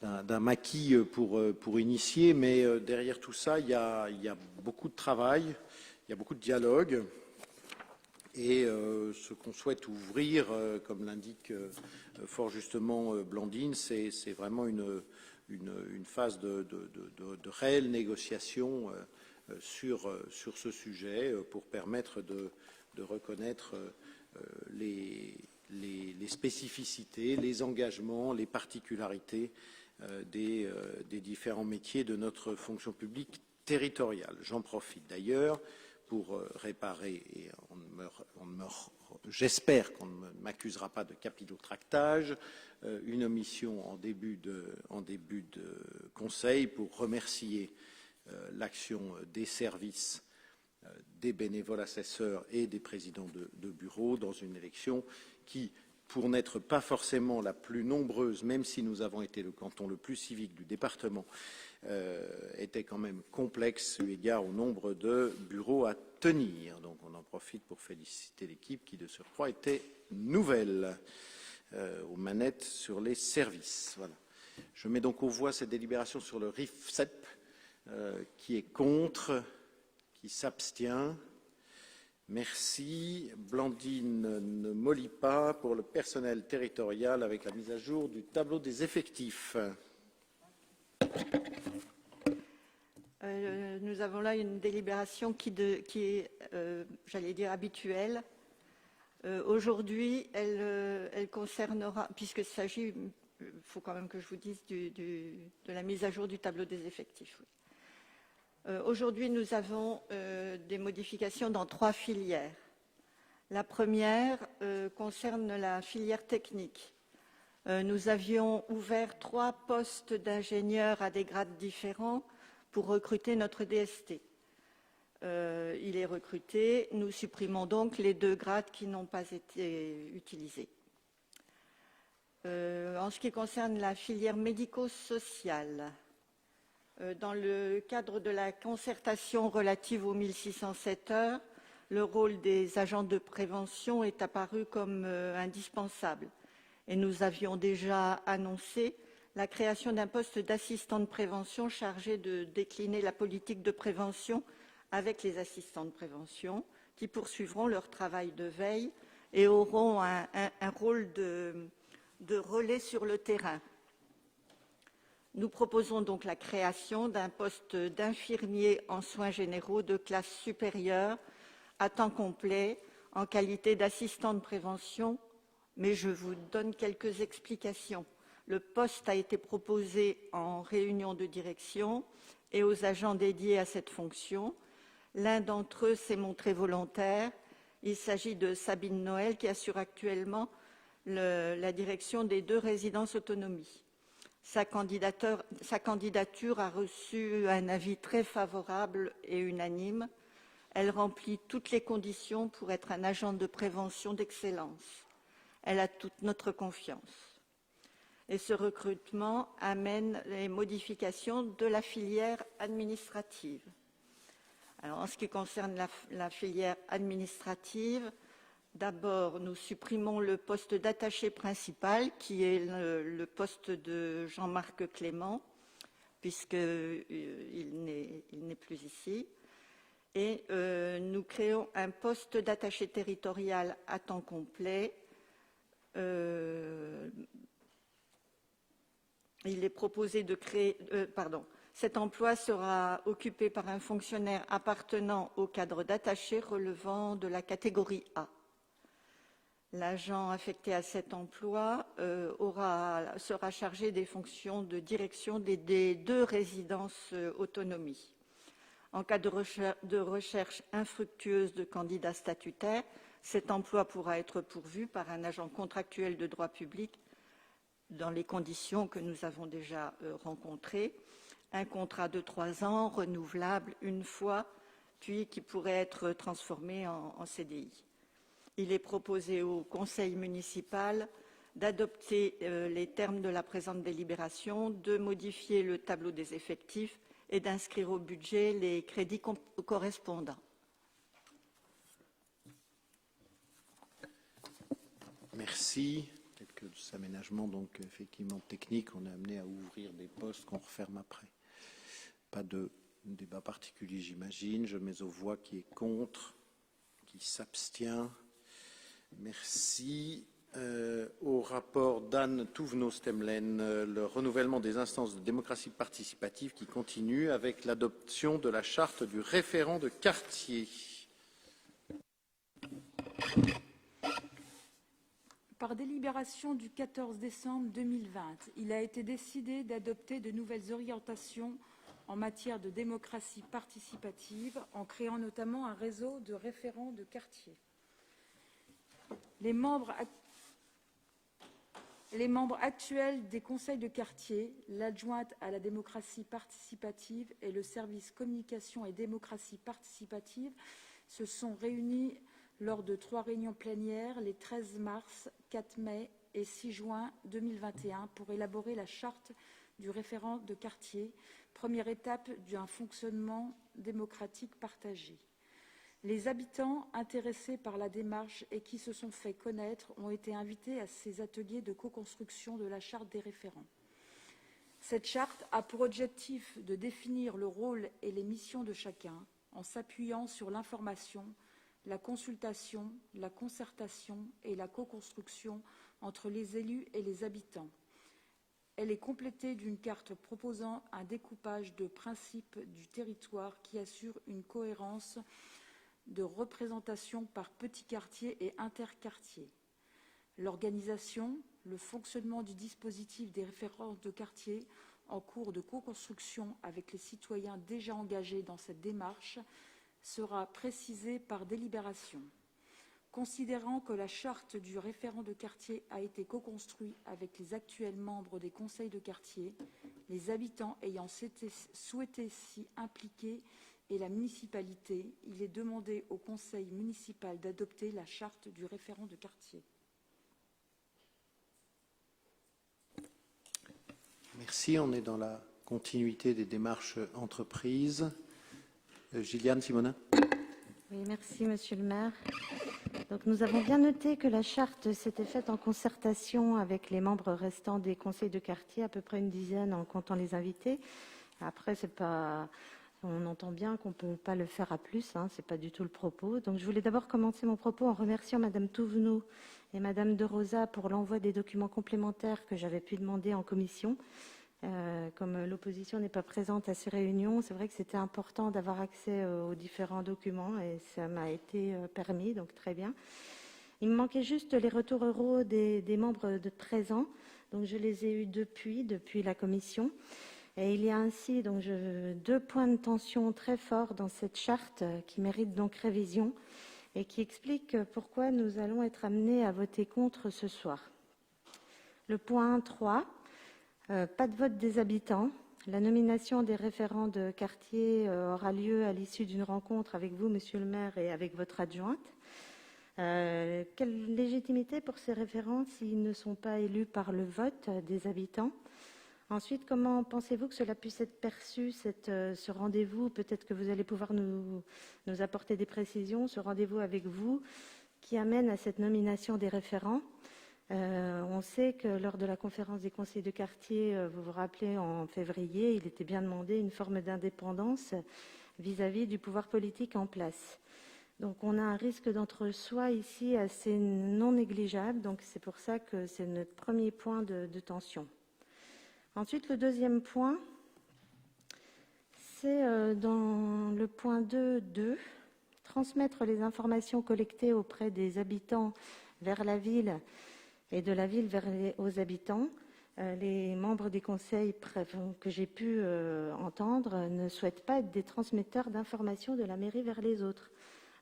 d'un maquis pour initier, mais derrière tout ça, il y a beaucoup de travail, il y a beaucoup de dialogue. Et ce qu'on souhaite ouvrir, comme l'indique fort justement Blandine, c'est vraiment une phase de réelle négociation sur ce sujet pour permettre de reconnaître les spécificités, les engagements, les particularités des différents métiers de notre fonction publique territoriale. J'en profite d'ailleurs pour réparer, et j'espère qu'on ne m'accusera pas de capillotractage, une omission en début de conseil pour remercier l'action des services, des bénévoles assesseurs et des présidents de bureau dans une élection qui, pour n'être pas forcément la plus nombreuse, même si nous avons été le canton le plus civique du département, était quand même complexe eu égard au nombre de bureaux à tenir. Donc on en profite pour féliciter l'équipe qui, de surcroît, était nouvelle aux manettes sur les services. Voilà. Je mets donc aux voix cette délibération sur le RIFSEP. Qui est contre, qui s'abstient. Merci. Blandine ne mollit pas pour le personnel territorial avec la mise à jour du tableau des effectifs. Nous avons là une délibération qui est, j'allais dire, habituelle. Aujourd'hui, elle concernera, puisqu'il s'agit, il faut quand même que je vous dise, de la mise à jour du tableau des effectifs. Oui. Aujourd'hui, nous avons des modifications dans 3 filières. La première concerne la filière technique. Nous avions ouvert 3 postes d'ingénieurs à des grades différents pour recruter notre DST. Il est recruté. Nous supprimons donc les 2 grades qui n'ont pas été utilisés. En ce qui concerne la filière médico-sociale, dans le cadre de la concertation relative aux 1607 heures, le rôle des agents de prévention est apparu comme indispensable. Et nous avions déjà annoncé la création d'un poste d'assistant de prévention chargé de décliner la politique de prévention avec les assistants de prévention qui poursuivront leur travail de veille et auront un rôle de relais sur le terrain. Nous proposons donc la création d'un poste d'infirmier en soins généraux de classe supérieure à temps complet en qualité d'assistant de prévention, mais je vous donne quelques explications. Le poste a été proposé en réunion de direction et aux agents dédiés à cette fonction. L'un d'entre eux s'est montré volontaire. Il s'agit de Sabine Noël qui assure actuellement la direction des 2 résidences autonomie. Sa candidature a reçu un avis très favorable et unanime. Elle remplit toutes les conditions pour être un agent de prévention d'excellence. Elle a toute notre confiance. Et ce recrutement amène les modifications de la filière administrative. Alors, en ce qui concerne la filière administrative, d'abord, nous supprimons le poste d'attaché principal, qui est le poste de Jean-Marc Clément, puisqu'il n'est plus ici. Et nous créons un poste d'attaché territorial à temps complet. Il est proposé de créer... Cet emploi sera occupé par un fonctionnaire appartenant au cadre d'attaché relevant de la catégorie A. L'agent affecté à cet emploi sera chargé des fonctions de direction des 2 résidences autonomie. En cas de recherche infructueuse de candidats statutaires, cet emploi pourra être pourvu par un agent contractuel de droit public dans les conditions que nous avons déjà rencontrées. Un contrat de 3 ans, renouvelable une fois, puis qui pourrait être transformé en CDI. Il est proposé au conseil municipal d'adopter les termes de la présente délibération, de modifier le tableau des effectifs et d'inscrire au budget les crédits correspondants. Merci. Quelques aménagements, donc effectivement techniques. On est amené à ouvrir des postes qu'on referme après. Pas de débat particulier, j'imagine. Je mets aux voix qui est contre, qui s'abstient. Merci. Au rapport d'Anne Touvenot-Stemlen, le renouvellement des instances de démocratie participative qui continue avec l'adoption de la charte du référent de quartier. Par délibération du 14 décembre 2020, il a été décidé d'adopter de nouvelles orientations en matière de démocratie participative, en créant notamment un réseau de référents de quartier. Les membres actuels des conseils de quartier, l'adjointe à la démocratie participative et le service communication et démocratie participative se sont réunis lors de 3 réunions plénières les 13 mars, 4 mai et 6 juin 2021 pour élaborer la charte du référent de quartier, première étape d'un fonctionnement démocratique partagé. Les habitants intéressés par la démarche et qui se sont fait connaître ont été invités à ces ateliers de co-construction de la charte des référents. Cette charte a pour objectif de définir le rôle et les missions de chacun en s'appuyant sur l'information, la consultation, la concertation et la co-construction entre les élus et les habitants. Elle est complétée d'une carte proposant un découpage de principes du territoire qui assure une cohérence de représentation par petits quartiers et interquartiers. L'organisation, le fonctionnement du dispositif des références de quartier en cours de co-construction avec les citoyens déjà engagés dans cette démarche sera précisé par délibération. Considérant que la charte du référent de quartier a été co-construite avec les actuels membres des conseils de quartier, les habitants ayant souhaité s'y impliquer et la municipalité, il est demandé au conseil municipal d'adopter la charte du référent de quartier. Merci. On est dans la continuité des démarches entreprises. Gilliane Simonin. Oui, merci, Monsieur le maire. Donc, nous avons bien noté que la charte s'était faite en concertation avec les membres restants des conseils de quartier, à peu près une dizaine en comptant les invités. Après, on entend bien qu'on ne peut pas le faire à plus, ce n'est pas du tout le propos. Donc, je voulais d'abord commencer mon propos en remerciant Madame Touvenot et Madame De Rosa pour l'envoi des documents complémentaires que j'avais pu demander en commission. Comme l'opposition n'est pas présente à ces réunions, c'est vrai que c'était important d'avoir accès aux différents documents et ça m'a été permis, donc très bien. Il me manquait juste les retours oraux des membres présents, donc je les ai eus depuis la commission. Et il y a ainsi donc, 2 points de tension très forts dans cette charte qui méritent donc révision et qui expliquent pourquoi nous allons être amenés à voter contre ce soir. Le point 3. Pas de vote des habitants. La nomination des référents de quartier aura lieu à l'issue d'une rencontre avec vous, Monsieur le maire, et avec votre adjointe. Quelle légitimité pour ces référents s'ils ne sont pas élus par le vote des habitants? Ensuite, comment pensez-vous que cela puisse être perçu, ce rendez-vous? Peut-être que vous allez pouvoir nous apporter des précisions, ce rendez-vous avec vous qui amène à cette nomination des référents. On sait que lors de la conférence des conseils de quartier, vous vous rappelez, en février, il était bien demandé une forme d'indépendance vis-à-vis du pouvoir politique en place. Donc on a un risque d'entre-soi ici assez non négligeable, donc c'est pour ça que c'est notre premier point de tension. Ensuite, le deuxième point, c'est dans le point 2.2, transmettre les informations collectées auprès des habitants vers la ville et de la ville aux habitants. Les membres des conseils que j'ai pu entendre ne souhaitent pas être des transmetteurs d'informations de la mairie vers les autres.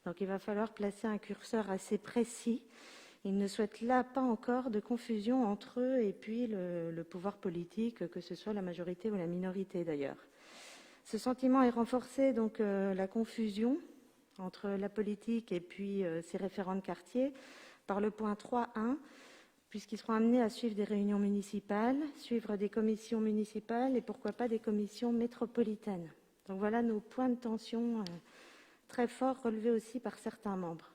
Donc il va falloir placer un curseur assez précis. Ils ne souhaitent là pas encore de confusion entre eux et puis le pouvoir politique, que ce soit la majorité ou la minorité d'ailleurs. Ce sentiment est renforcé, donc la confusion entre la politique et puis ces référents de quartier par le point 3.1, puisqu'ils seront amenés à suivre des réunions municipales, suivre des commissions municipales et pourquoi pas des commissions métropolitaines. Donc voilà nos points de tension très forts relevés aussi par certains membres.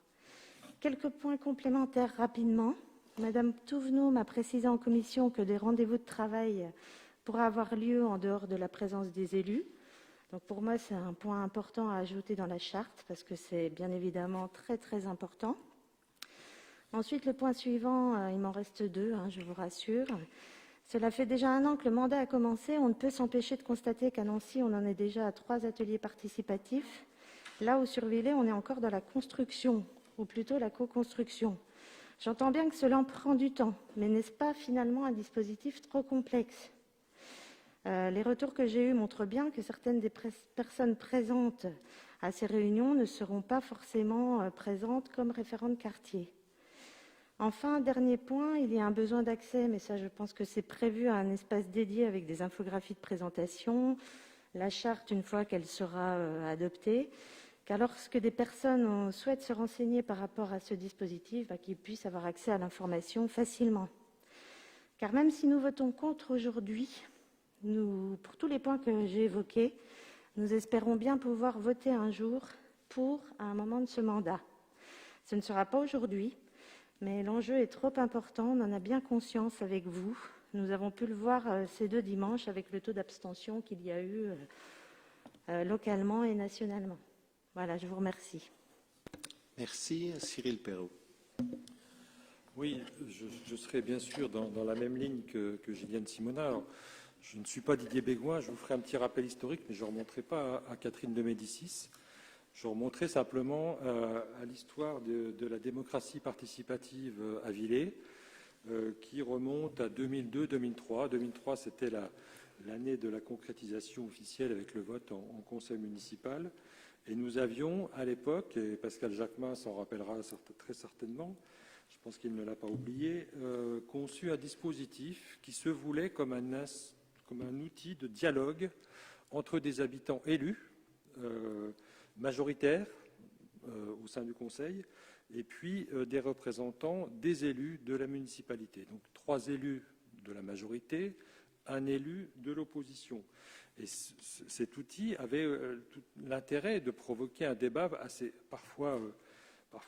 Quelques points complémentaires rapidement. Madame Touvenot m'a précisé en commission que des rendez-vous de travail pourraient avoir lieu en dehors de la présence des élus. Donc pour moi, c'est un point important à ajouter dans la charte parce que c'est bien évidemment très très important. Ensuite, le point suivant, il m'en reste 2, je vous rassure. Cela fait déjà 1 an que le mandat a commencé. On ne peut s'empêcher de constater qu'à Nancy, on en est déjà à 3 ateliers participatifs. Là où sur Villers, on est encore dans la construction, ou plutôt la co-construction. J'entends bien que cela en prend du temps, mais n'est-ce pas finalement un dispositif trop complexe? Les retours que j'ai eus montrent bien que certaines des personnes présentes à ces réunions ne seront pas forcément présentes comme référents de quartier. Enfin, dernier point, il y a un besoin d'accès, mais ça je pense que c'est prévu à un espace dédié avec des infographies de présentation, la charte une fois qu'elle sera adoptée, car lorsque des personnes souhaitent se renseigner par rapport à ce dispositif, qu'ils puissent avoir accès à l'information facilement. Car même si nous votons contre aujourd'hui, pour tous les points que j'ai évoqués, nous espérons bien pouvoir voter un jour pour à un moment de ce mandat. Ce ne sera pas aujourd'hui, mais l'enjeu est trop important, on en a bien conscience avec vous. Nous avons pu le voir ces 2 dimanches avec le taux d'abstention qu'il y a eu localement et nationalement. Voilà, je vous remercie. Merci. Cyril Perrault. Oui, je serai bien sûr dans la même ligne que Gilliane Simonin. Alors, je ne suis pas Didier Bégoin, je vous ferai un petit rappel historique, mais je ne remonterai pas à Catherine de Médicis. Je remonterai simplement à l'histoire de la démocratie participative à Villers, qui remonte à 2002-2003. 2003, c'était l'année de la concrétisation officielle avec le vote en conseil municipal. Et nous avions à l'époque, et Pascal Jacquemin s'en rappellera très certainement, je pense qu'il ne l'a pas oublié, conçu un dispositif qui se voulait comme un outil de dialogue entre des habitants élus, majoritaires au sein du Conseil, et puis des représentants des élus de la municipalité. Donc 3 élus de la majorité, 1 élu de l'opposition. Et cet outil avait tout l'intérêt de provoquer un débat assez parfois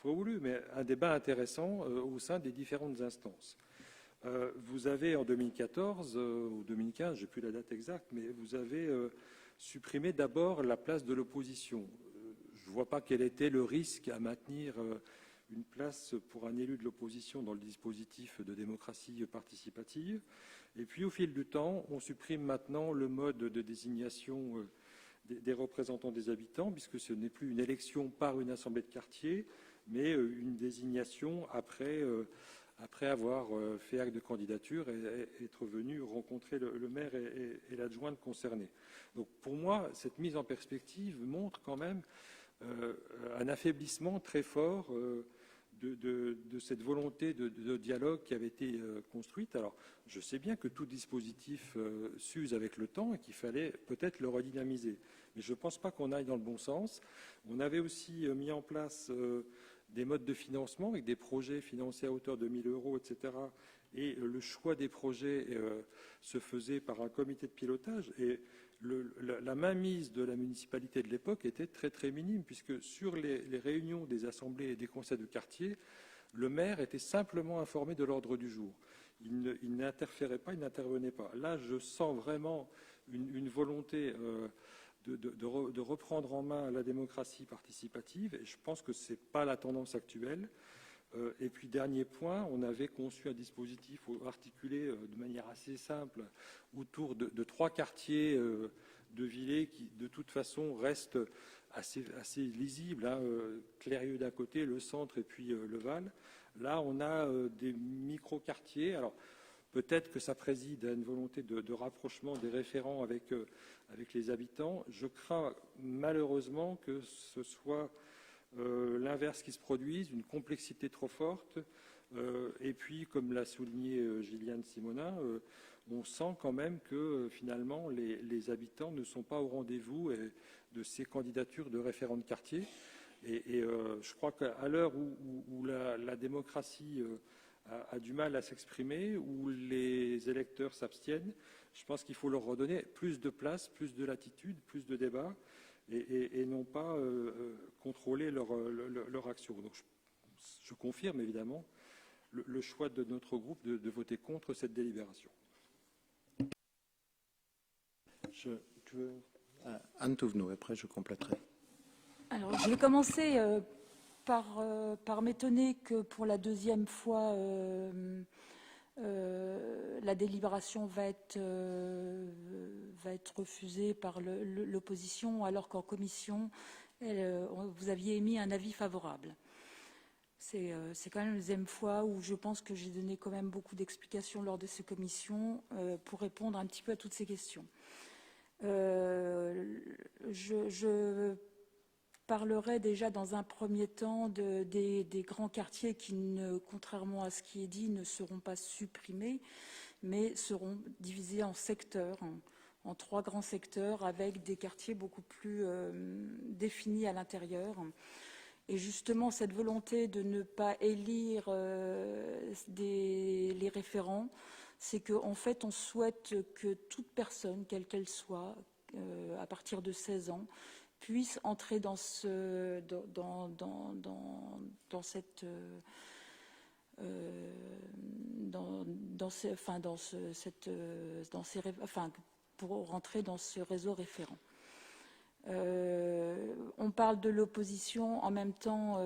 voulu, mais un débat intéressant au sein des différentes instances. Vous avez en 2014 ou 2015, je n'ai plus la date exacte, mais vous avez supprimé d'abord la place de l'opposition. Je ne vois pas quel était le risque à maintenir une place pour un élu de l'opposition dans le dispositif de démocratie participative. Et puis, au fil du temps, on supprime maintenant le mode de désignation des représentants des habitants, puisque ce n'est plus une élection par une assemblée de quartier, mais une désignation après avoir fait acte de candidature et être venu rencontrer le maire et l'adjointe concernée. Donc, pour moi, cette mise en perspective montre quand même un affaiblissement très fort de cette volonté de dialogue qui avait été construite. Alors, je sais bien que tout dispositif s'use avec le temps et qu'il fallait peut-être le redynamiser. Mais je ne pense pas qu'on aille dans le bon sens. On avait aussi mis en place des modes de financement avec des projets financés à hauteur de 1 000 €, etc. Et le choix des projets se faisait par un comité de pilotage. Et la mainmise de la municipalité de l'époque était très très minime, puisque sur les réunions des assemblées et des conseils de quartier, le maire était simplement informé de l'ordre du jour. Il n'interférait pas, il n'intervenait pas. Là, je sens vraiment une volonté de reprendre en main la démocratie participative, et je pense que ce n'est pas la tendance actuelle. Et puis, dernier point, on avait conçu un dispositif articulé de manière assez simple autour de 3 quartiers de Villers qui, de toute façon, restent assez lisibles. Hein, Clérieux d'un côté, le centre et puis le Val. Là, on a des micro-quartiers. Alors, peut-être que ça préside à une volonté de rapprochement des référents avec les habitants. Je crains malheureusement que ce soit l'inverse qui se produise, une complexité trop forte. Et puis, comme l'a souligné Gilliane Simonin, on sent quand même que finalement les habitants ne sont pas au rendez-vous de ces candidatures de référents de quartier. Et je crois qu'à l'heure où la démocratie a du mal à s'exprimer, où les électeurs s'abstiennent, je pense qu'il faut leur redonner plus de place, plus de latitude, plus de débat, et non pas contrôler leur action. Donc je confirme évidemment le choix de notre groupe de voter contre cette délibération. Anne Touvenot, après je compléterai. Alors, je vais commencer par m'étonner que pour la 2e fois, la délibération va être refusée par l'opposition, alors qu'en commission, vous aviez émis un avis favorable. C'est quand même la 2e fois où je pense que j'ai donné quand même beaucoup d'explications lors de ces commissions pour répondre un petit peu à toutes ces questions. Je parlerai déjà dans un premier temps des grands quartiers qui, contrairement à ce qui est dit, ne seront pas supprimés, mais seront divisés en secteurs, en 3 grands secteurs, avec des quartiers beaucoup plus définis à l'intérieur. Et justement, cette volonté de ne pas élire les référents, c'est qu'en fait, on souhaite que toute personne, quelle qu'elle soit, à partir de 16 ans, puisse entrer dans pour rentrer dans ce réseau référent. On parle de l'opposition. En même temps,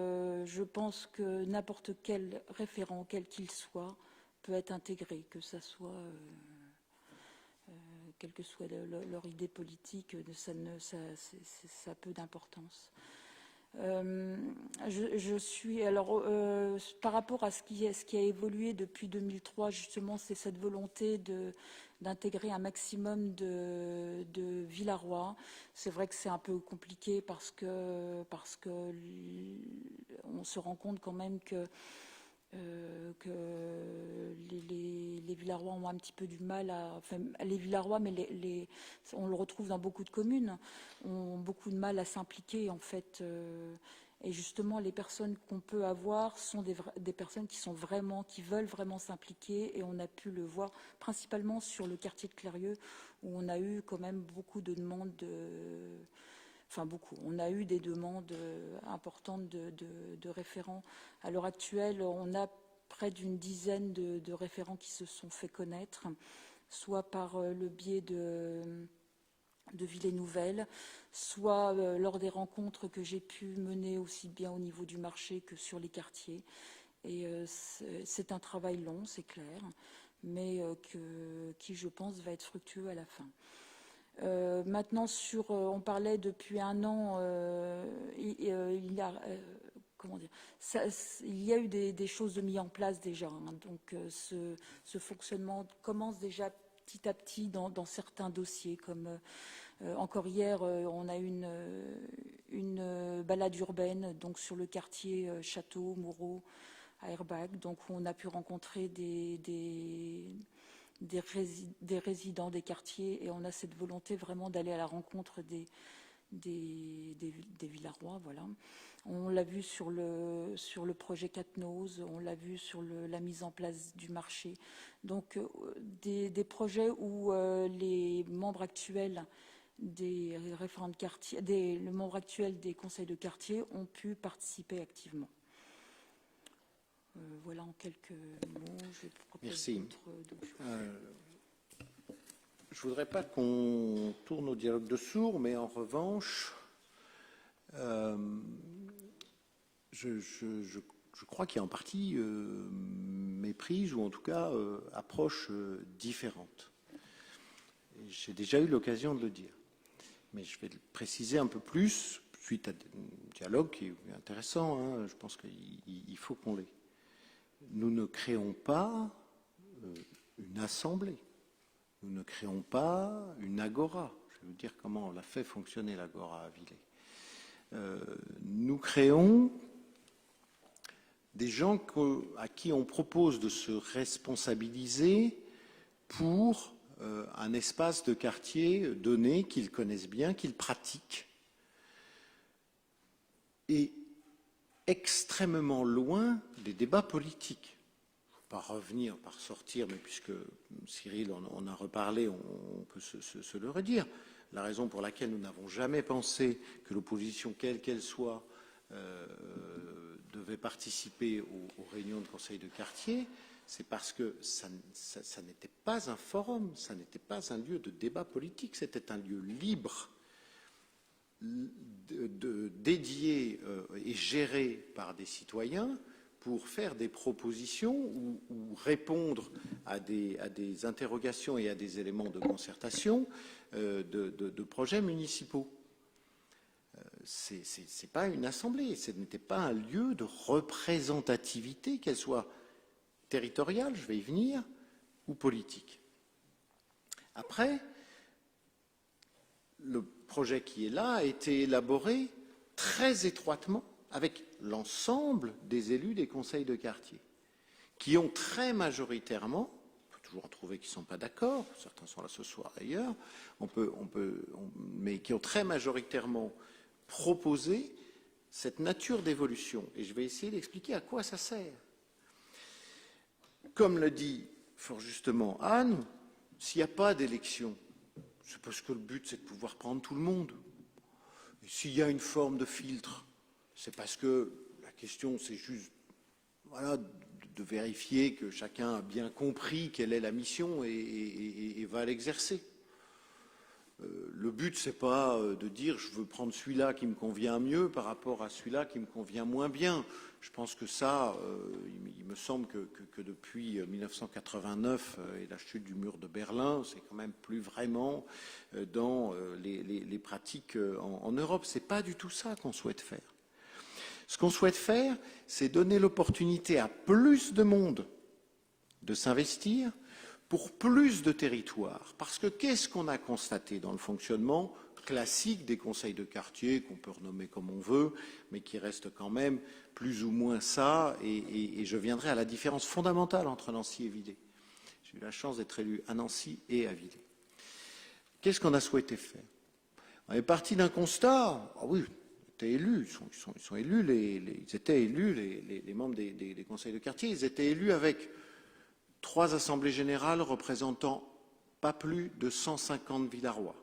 je pense que n'importe quel référent, quel qu'il soit, peut être intégré, que ça soit, quelle que soit leur idée politique, ça a peu d'importance. Je suis alors par rapport à ce qui a évolué depuis 2003, justement, c'est cette volonté d'intégrer un maximum de Villarois. C'est vrai que c'est un peu compliqué parce que on se rend compte quand même que les Villarois ont un petit peu du mal enfin, les Villarois, mais on le retrouve dans beaucoup de communes, ont beaucoup de mal à s'impliquer, en fait. Et justement, les personnes qu'on peut avoir sont des personnes qui veulent vraiment s'impliquer, et on a pu le voir principalement sur le quartier de Clérieux, où on a eu quand même beaucoup de demandes Enfin, beaucoup. On a eu des demandes importantes de référents. À l'heure actuelle, on a près d'une dizaine de référents qui se sont fait connaître, soit par le biais de Villes-et-Nouvelles, soit lors des rencontres que j'ai pu mener aussi bien au niveau du marché que sur les quartiers. Et c'est un travail long, c'est clair, mais qui, je pense, va être fructueux à la fin. Maintenant, on parlait depuis un an, il y a eu des choses de mises en place déjà. Hein, donc, ce fonctionnement commence déjà petit à petit dans certains dossiers. Comme encore hier, on a eu une balade urbaine donc sur le quartier Château, Moureaux, à Erbach. Donc, on a pu rencontrer des résidents des quartiers, et on a cette volonté vraiment d'aller à la rencontre des Villarois, voilà. On l'a vu sur le projet Catnose, on l'a vu sur la mise en place du marché. Donc des projets où les membres actuels des référents de quartier, le membre actuel des conseils de quartier ont pu participer activement. Voilà en quelques mots. Je propose. Merci. Je ne voudrais pas qu'on tourne au dialogue de sourds, mais en revanche, je crois qu'il y a en partie méprise, ou en tout cas approche différente. J'ai déjà eu l'occasion de le dire, mais je vais le préciser un peu plus suite à un dialogue qui est intéressant. Hein, je pense qu'il faut qu'on l'ait. Nous ne créons pas une assemblée. Nous ne créons pas une agora. Je vais vous dire comment on l'a fait fonctionner, l'agora à Villers. Nous créons des gens à qui on propose de se responsabiliser pour un espace de quartier donné qu'ils connaissent bien, qu'ils pratiquent. Et extrêmement loin des débats politiques. Je ne vais pas revenir par sortir, mais puisque Cyril en a reparlé, on peut se le redire. La raison pour laquelle nous n'avons jamais pensé que l'opposition, quelle qu'elle soit, devait participer aux réunions de conseil de quartier, c'est parce que ça n'était pas un forum, ça n'était pas un lieu de débat politique, c'était un lieu libre, dédié et géré par des citoyens pour faire des propositions ou répondre à des interrogations et à des éléments de concertation de projets municipaux. Ce n'est pas une assemblée, ce n'était pas un lieu de représentativité, qu'elle soit territoriale, je vais y venir, ou politique. Après, le projet qui est là a été élaboré très étroitement avec l'ensemble des élus des conseils de quartier, qui ont très majoritairement, on peut toujours en trouver qui ne sont pas d'accord, certains sont là ce soir d'ailleurs, mais qui ont très majoritairement proposé cette nature d'évolution. Et je vais essayer d'expliquer à quoi ça sert. Comme le dit fort justement Anne, s'il n'y a pas d'élection, c'est parce que le but, c'est de pouvoir prendre tout le monde. Et s'il y a une forme de filtre, c'est parce que la question, c'est juste de vérifier que chacun a bien compris quelle est la mission et va l'exercer. Le but, c'est pas de dire je veux prendre celui-là qui me convient mieux par rapport à celui-là qui me convient moins bien. Je pense que ça, il me semble que depuis 1989 et la chute du mur de Berlin, c'est quand même plus vraiment dans les pratiques en Europe. C'est pas du tout ça qu'on souhaite faire. Ce qu'on souhaite faire, c'est donner l'opportunité à plus de monde de s'investir pour plus de territoires. Parce que qu'est-ce qu'on a constaté dans le fonctionnement classique des conseils de quartier, qu'on peut renommer comme on veut, mais qui reste quand même plus ou moins ça, et je viendrai à la différence fondamentale entre Nancy et Villers. J'ai eu la chance d'être élu à Nancy et à Villers. Qu'est-ce qu'on a souhaité faire? On est parti d'un constat, ah oui, ils étaient élus, ils sont élus, ils étaient élus, les membres des conseils de quartier, ils étaient élus avec 3 assemblées générales représentant pas plus de 150 Villarois.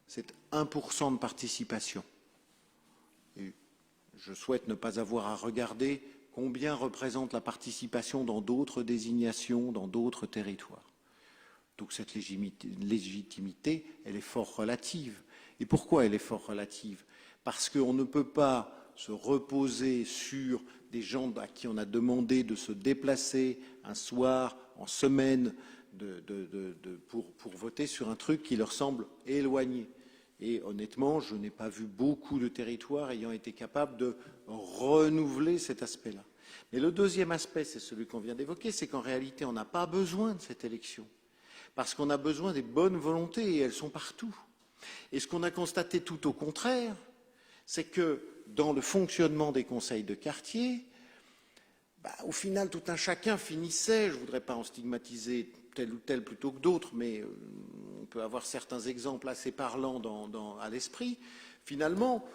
C'est 1% de participation. Et je souhaite ne pas avoir à regarder combien représente la participation dans d'autres désignations, dans d'autres territoires. Donc cette légitimité, elle est fort relative. Et pourquoi elle est fort relative? Parce qu'on ne peut pas se reposer sur des gens à qui on a demandé de se déplacer un soir, en semaine, pour voter sur un truc qui leur semble éloigné. Et honnêtement, je n'ai pas vu beaucoup de territoires ayant été capables de renouveler cet aspect-là. Mais le deuxième aspect, c'est celui qu'on vient d'évoquer, c'est qu'en réalité, on n'a pas besoin de cette élection. Parce qu'on a besoin des bonnes volontés, et elles sont partout. Et ce qu'on a constaté tout au contraire, c'est que dans le fonctionnement des conseils de quartier, au final, tout un chacun finissait, je ne voudrais pas en stigmatiser tel ou tel plutôt que d'autres, mais on peut avoir certains exemples assez parlants à l'esprit, finalement,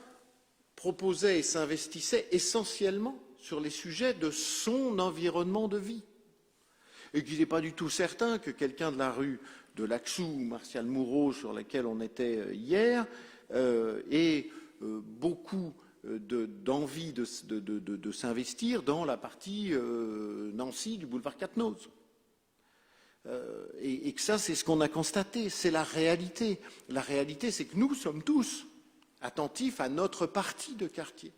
proposait et s'investissait essentiellement sur les sujets de son environnement de vie. Et qu'il n'est pas du tout certain que quelqu'un de la rue de Laxou ou Martial Moureau, sur laquelle on était hier, ait beaucoup d'envie de s'investir dans la partie Nancy du boulevard Quatennose. Et que ça, c'est ce qu'on a constaté, c'est la réalité. La réalité, c'est que nous sommes tous attentifs à notre partie de quartier.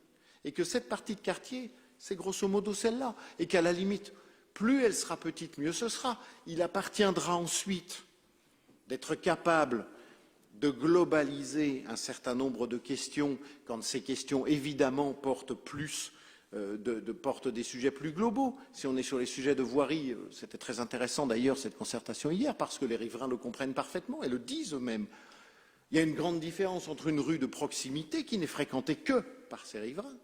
Et que cette partie de quartier, c'est grosso modo celle-là. Et qu'à la limite, plus elle sera petite, mieux ce sera. Il appartiendra ensuite d'être capable de globaliser un certain nombre de questions, quand ces questions, évidemment, portent des sujets plus globaux. Si on est sur les sujets de voirie, c'était très intéressant d'ailleurs cette concertation hier, parce que les riverains le comprennent parfaitement et le disent eux-mêmes. Il y a une grande différence entre une rue de proximité qui n'est fréquentée que par ses riverains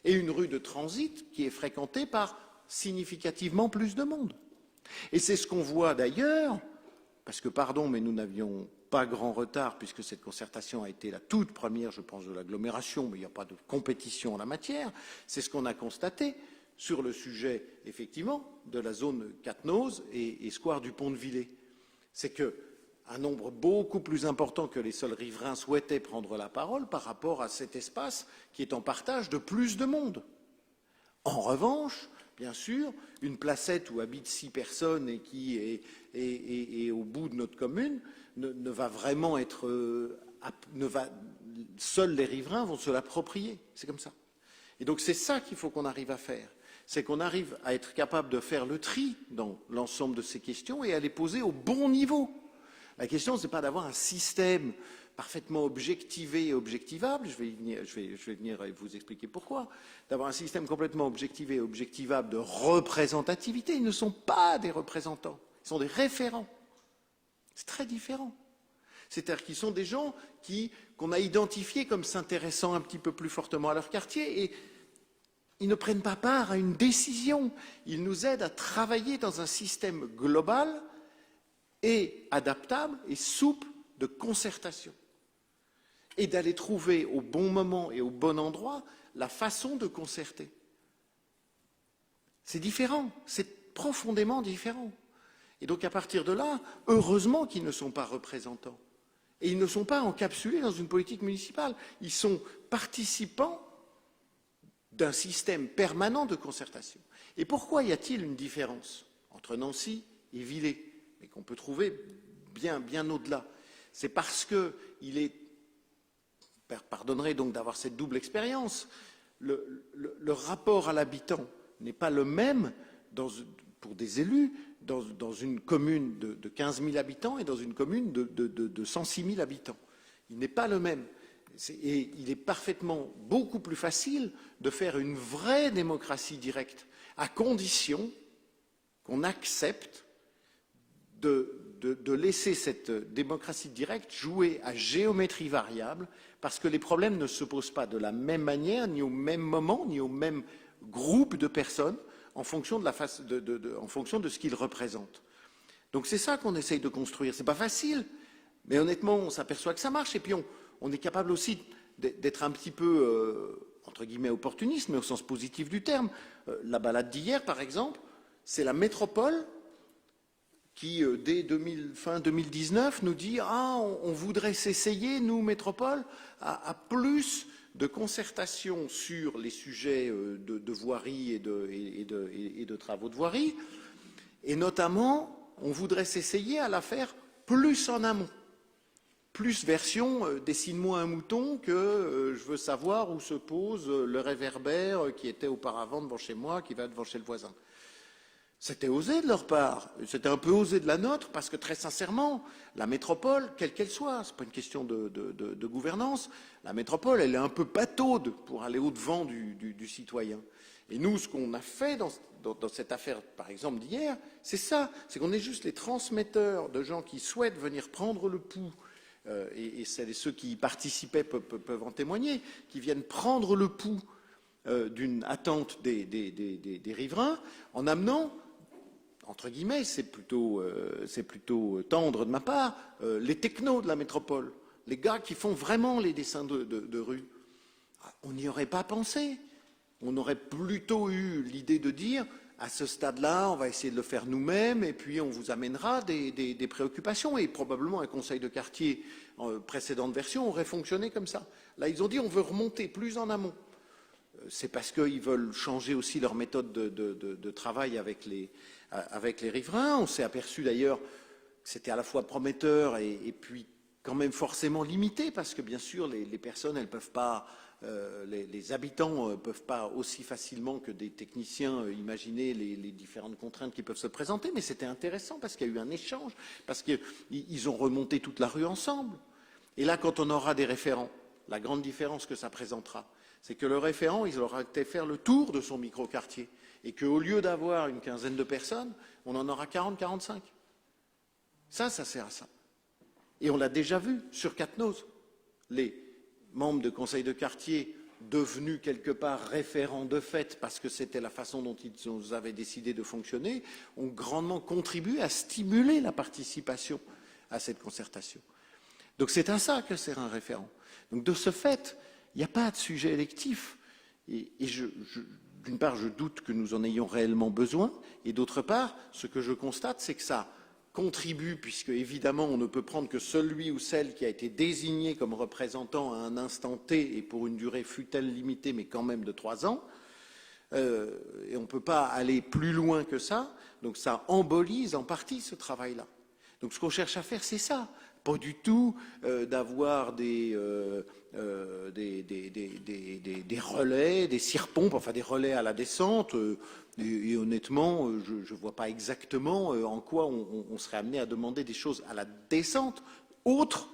et une rue de transit qui est fréquentée par significativement plus de monde. Et c'est ce qu'on voit d'ailleurs, parce que, pardon, mais nous n'avions pas grand retard, puisque cette concertation a été la toute première, je pense, de l'agglomération, mais il n'y a pas de compétition en la matière. C'est ce qu'on a constaté sur le sujet, effectivement, de la zone Quatennose et square du Pont-de-Villers. C'est qu'un nombre beaucoup plus important que les seuls riverains souhaitait prendre la parole par rapport à cet espace qui est en partage de plus de monde. En revanche, bien sûr, une placette où habitent 6 personnes et qui est au bout de notre commune ne va vraiment être... seuls les riverains vont se l'approprier. C'est comme ça. Et donc c'est ça qu'il faut qu'on arrive à faire. C'est qu'on arrive à être capable de faire le tri dans l'ensemble de ces questions et à les poser au bon niveau. La question, ce n'est pas d'avoir un système parfaitement objectivé et objectivable, je vais venir vous expliquer pourquoi, d'avoir un système complètement objectivé et objectivable de représentativité. Ils ne sont pas des représentants, ils sont des référents. C'est très différent. C'est-à-dire qu'ils sont des gens qu'on a identifiés comme s'intéressant un petit peu plus fortement à leur quartier et ils ne prennent pas part à une décision. Ils nous aident à travailler dans un système global et adaptable et souple de concertation. Et d'aller trouver au bon moment et au bon endroit la façon de concerter. C'est différent, c'est profondément différent. Et donc à partir de là, heureusement qu'ils ne sont pas représentants. Et ils ne sont pas encapsulés dans une politique municipale. Ils sont participants d'un système permanent de concertation. Et pourquoi y a-t-il une différence entre Nancy et Villers, mais qu'on peut trouver bien au-delà? C'est parce qu'il est... Pardonnerez donc d'avoir cette double expérience. Le rapport à l'habitant n'est pas le même pour des élus dans une commune de 15 000 habitants et dans une commune de 106 000 habitants. Il n'est pas le même. Et il est parfaitement beaucoup plus facile de faire une vraie démocratie directe, à condition qu'on accepte de laisser cette démocratie directe jouer à géométrie variable, parce que les problèmes ne se posent pas de la même manière, ni au même moment, ni au même groupe de personnes, en fonction de ce qu'ils représentent. Donc c'est ça qu'on essaye de construire. C'est pas facile, mais honnêtement, on s'aperçoit que ça marche. Et puis on est capable aussi d'être un petit peu, entre guillemets, opportuniste, mais au sens positif du terme. La balade d'hier, par exemple, c'est la métropole qui, dès fin 2019, nous dit « Ah, on voudrait s'essayer, nous, métropole, à plus de concertation sur les sujets de voirie et de travaux de voirie, et notamment, on voudrait s'essayer à la faire plus en amont. Plus version dessine-moi un mouton que je veux savoir où se pose le réverbère qui était auparavant devant chez moi, qui va devant chez le voisin. » C'était osé de leur part, c'était un peu osé de la nôtre, parce que très sincèrement, la métropole, quelle qu'elle soit, c'est pas une question de gouvernance, la métropole, elle est un peu pataude pour aller au-devant du citoyen. Et nous, ce qu'on a fait dans cette affaire, par exemple, d'hier, c'est ça, c'est qu'on est juste les transmetteurs de gens qui souhaitent venir prendre le pouls, et ceux qui y participaient peuvent en témoigner, qui viennent prendre le pouls d'une attente des riverains, en amenant, entre guillemets, c'est plutôt tendre de ma part, les technos de la métropole, les gars qui font vraiment les dessins de rue. On n'y aurait pas pensé. On aurait plutôt eu l'idée de dire, à ce stade-là, on va essayer de le faire nous-mêmes, et puis on vous amènera des préoccupations. Et probablement un conseil de quartier, en précédente version, aurait fonctionné comme ça. Là, ils ont dit, on veut remonter plus en amont. C'est parce qu'ils veulent changer aussi leur méthode de travail avec les riverains. On s'est aperçu d'ailleurs que c'était à la fois prometteur et puis quand même forcément limité, parce que bien sûr les personnes, elles peuvent pas, les habitants peuvent pas aussi facilement que des techniciens imaginer les différentes contraintes qui peuvent se présenter, mais c'était intéressant parce qu'il y a eu un échange, parce qu'ils ont remonté toute la rue ensemble. Et là, quand on aura des référents, la grande différence que ça présentera, c'est que le référent, il aura été faire le tour de son micro-quartier et qu'au lieu d'avoir une quinzaine de personnes, on en aura 40, 45. Ça sert à ça. Et on l'a déjà vu sur Quatennose. Les membres de conseil de quartier devenus quelque part référents de fait parce que c'était la façon dont ils avaient décidé de fonctionner, ont grandement contribué à stimuler la participation à cette concertation. Donc c'est à ça que sert un référent. Donc de ce fait, il n'y a pas de sujet électif. Et d'une part, je doute que nous en ayons réellement besoin. Et d'autre part, ce que je constate, c'est que ça contribue, puisque évidemment, on ne peut prendre que celui ou celle qui a été désigné comme représentant à un instant T et pour une durée fût-elle limitée, mais quand même de 3 ans. Et on ne peut pas aller plus loin que ça. Donc ça embolise en partie ce travail-là. Donc ce qu'on cherche à faire, c'est ça. Pas du tout d'avoir des relais, des cire-pompes, enfin des relais à la descente. Et honnêtement, je ne vois pas exactement en quoi on serait amené à demander des choses à la descente, autre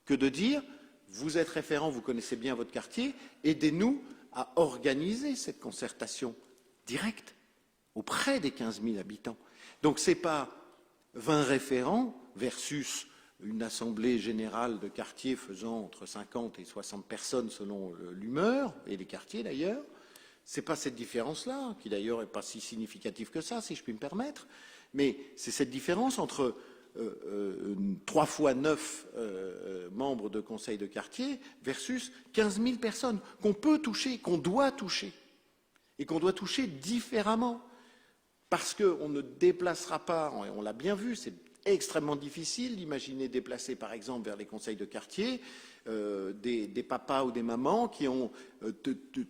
que de dire, vous êtes référent, vous connaissez bien votre quartier, aidez-nous à organiser cette concertation directe auprès des 15 000 habitants. Donc ce n'est pas 20 référents versus une assemblée générale de quartier faisant entre 50 et 60 personnes selon l'humeur, et les quartiers d'ailleurs. Ce n'est pas cette différence-là, qui d'ailleurs n'est pas si significative que ça, si je puis me permettre, mais c'est cette différence entre 3 fois 9 membres de conseil de quartier versus 15 000 personnes qu'on peut toucher, qu'on doit toucher, et qu'on doit toucher différemment. Parce qu'on ne déplacera pas, on l'a bien vu, c'est extrêmement difficile d'imaginer déplacer par exemple vers les conseils de quartier des papas ou des mamans qui ont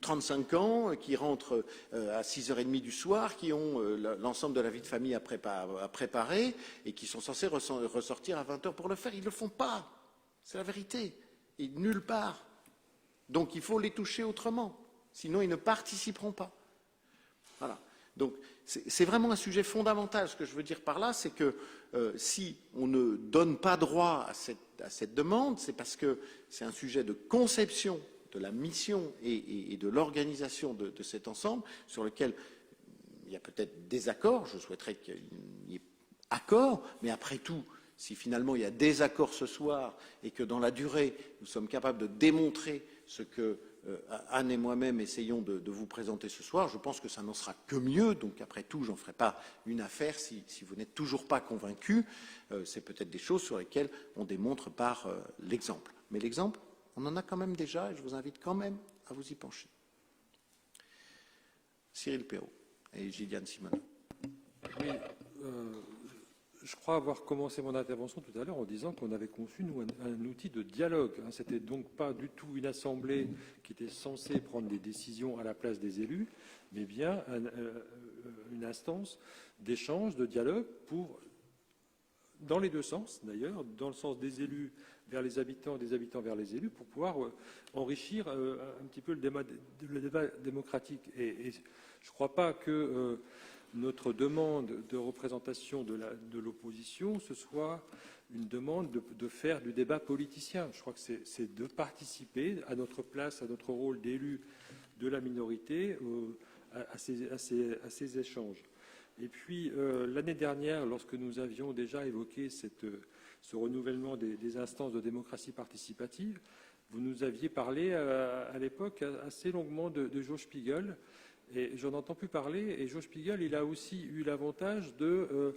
35 ans, qui rentrent à 6h30 du soir, qui ont l'ensemble de la vie de famille à préparer et qui sont censés ressortir à 20h pour le faire. Ils ne le font pas, c'est la vérité, et nulle part. Donc il faut les toucher autrement, sinon ils ne participeront pas. Voilà. Donc c'est vraiment un sujet fondamental. Ce que je veux dire par là, c'est que si on ne donne pas droit à cette demande, c'est parce que c'est un sujet de conception de la mission et de l'organisation de cet ensemble sur lequel il y a peut-être désaccord. Je souhaiterais qu'il y ait accord, mais après tout, si finalement il y a désaccord ce soir et que dans la durée, nous sommes capables de démontrer ce que Anne et moi-même essayons de vous présenter ce soir, je pense que ça n'en sera que mieux. Donc après tout, j'en ferai pas une affaire si vous n'êtes toujours pas convaincus. C'est peut-être des choses sur lesquelles on démontre par l'exemple. Mais l'exemple, on en a quand même déjà et je vous invite quand même à vous y pencher. Cyril Perrault et Gilliane Simonot. Oui, je crois avoir commencé mon intervention tout à l'heure en disant qu'on avait conçu, nous, un outil de dialogue. C'était donc pas du tout une assemblée qui était censée prendre des décisions à la place des élus, mais bien une instance d'échange, de dialogue dans les deux sens d'ailleurs, dans le sens des élus vers les habitants, des habitants vers les élus, pour pouvoir enrichir un petit peu le débat démocratique. Et je ne crois pas que notre demande de représentation de l'opposition, ce soit une demande de faire du débat politicien. Je crois que c'est de participer à notre place, à notre rôle d'élu de la minorité, à ces échanges. Et puis, l'année dernière, lorsque nous avions déjà évoqué ce renouvellement des instances de démocratie participative, vous nous aviez parlé à l'époque assez longuement de Joe Spiegel. Et j'en entends plus parler. Et Joe Spiegel, il a aussi eu l'avantage de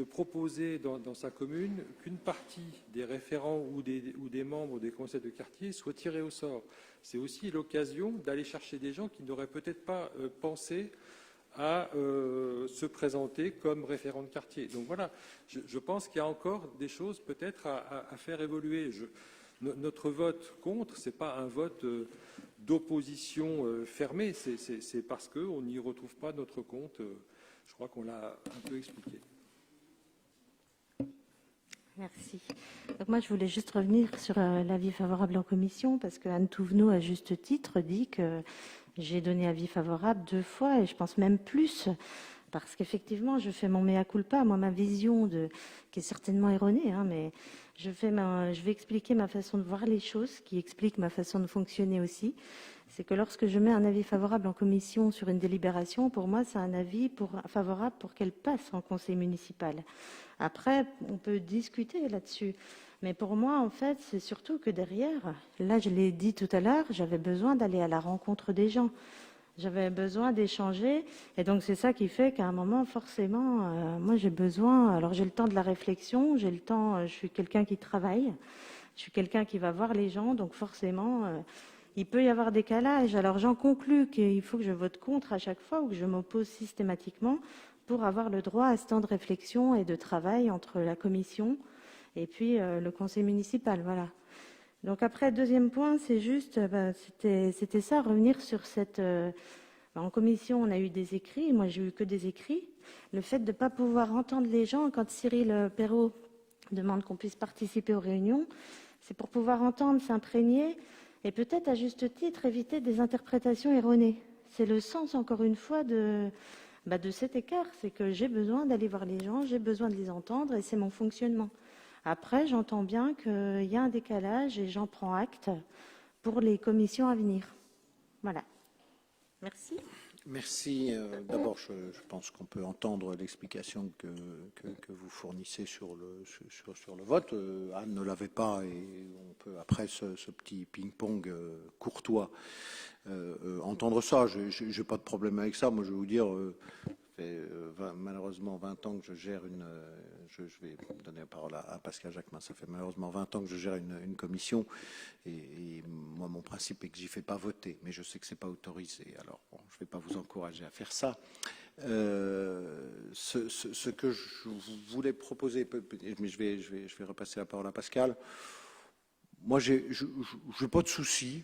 proposer dans sa commune qu'une partie des référents ou des membres des conseils de quartier soient tirés au sort. C'est aussi l'occasion d'aller chercher des gens qui n'auraient peut-être pas pensé à se présenter comme référent de quartier. Donc voilà, je pense qu'il y a encore des choses peut-être à faire évoluer. Notre vote contre, ce n'est pas un vote d'opposition fermée, c'est parce qu'on n'y retrouve pas notre compte. Je crois qu'on l'a un peu expliqué. Merci. Donc moi, je voulais juste revenir sur l'avis favorable en commission, parce que Anne Touvenot, à juste titre, dit que j'ai donné avis favorable 2 fois, et je pense même plus, parce qu'effectivement, je fais mon mea culpa, moi, ma vision, qui est certainement erronée, mais je vais expliquer ma façon de voir les choses, qui explique ma façon de fonctionner aussi. C'est que lorsque je mets un avis favorable en commission sur une délibération, pour moi, c'est un avis favorable pour qu'elle passe en conseil municipal. Après, on peut discuter là-dessus. Mais pour moi, en fait, c'est surtout que derrière, là, je l'ai dit tout à l'heure, j'avais besoin d'aller à la rencontre des gens. J'avais besoin d'échanger. Et donc, c'est ça qui fait qu'à un moment, forcément, moi, j'ai besoin... Alors, j'ai le temps de la réflexion, j'ai le temps... je suis quelqu'un qui travaille, je suis quelqu'un qui va voir les gens. Donc, forcément, il peut y avoir décalage. Alors, j'en conclus qu'il faut que je vote contre à chaque fois ou que je m'oppose systématiquement pour avoir le droit à ce temps de réflexion et de travail entre la commission et puis le conseil municipal. Voilà. Donc après, deuxième point, c'est juste, c'était ça, revenir sur cette... en commission, on a eu des écrits, moi j'ai eu que des écrits. Le fait de ne pas pouvoir entendre les gens, quand Cyril Perrault demande qu'on puisse participer aux réunions, c'est pour pouvoir entendre, s'imprégner et peut-être à juste titre éviter des interprétations erronées. C'est le sens, encore une fois, de cet écart. C'est que j'ai besoin d'aller voir les gens, j'ai besoin de les entendre et c'est mon fonctionnement. Après, j'entends bien qu'il y a un décalage et j'en prends acte pour les commissions à venir. Voilà. Merci. Merci. D'abord, je pense qu'on peut entendre l'explication que vous fournissez sur le vote. Anne ne l'avait pas et on peut, après ce petit ping-pong courtois, entendre ça. Je n'ai pas de problème avec ça. Moi, je vais vous dire... malheureusement 20 ans que je gère je vais donner la parole à Pascal Jacquemin, ça fait malheureusement 20 ans que je gère une commission et moi mon principe est que j'y fais pas voter, mais je sais que c'est pas autorisé, alors bon, je vais pas vous encourager à faire ça. Ce que je voulais proposer, mais je vais repasser la parole à Pascal. Moi, j'ai pas de souci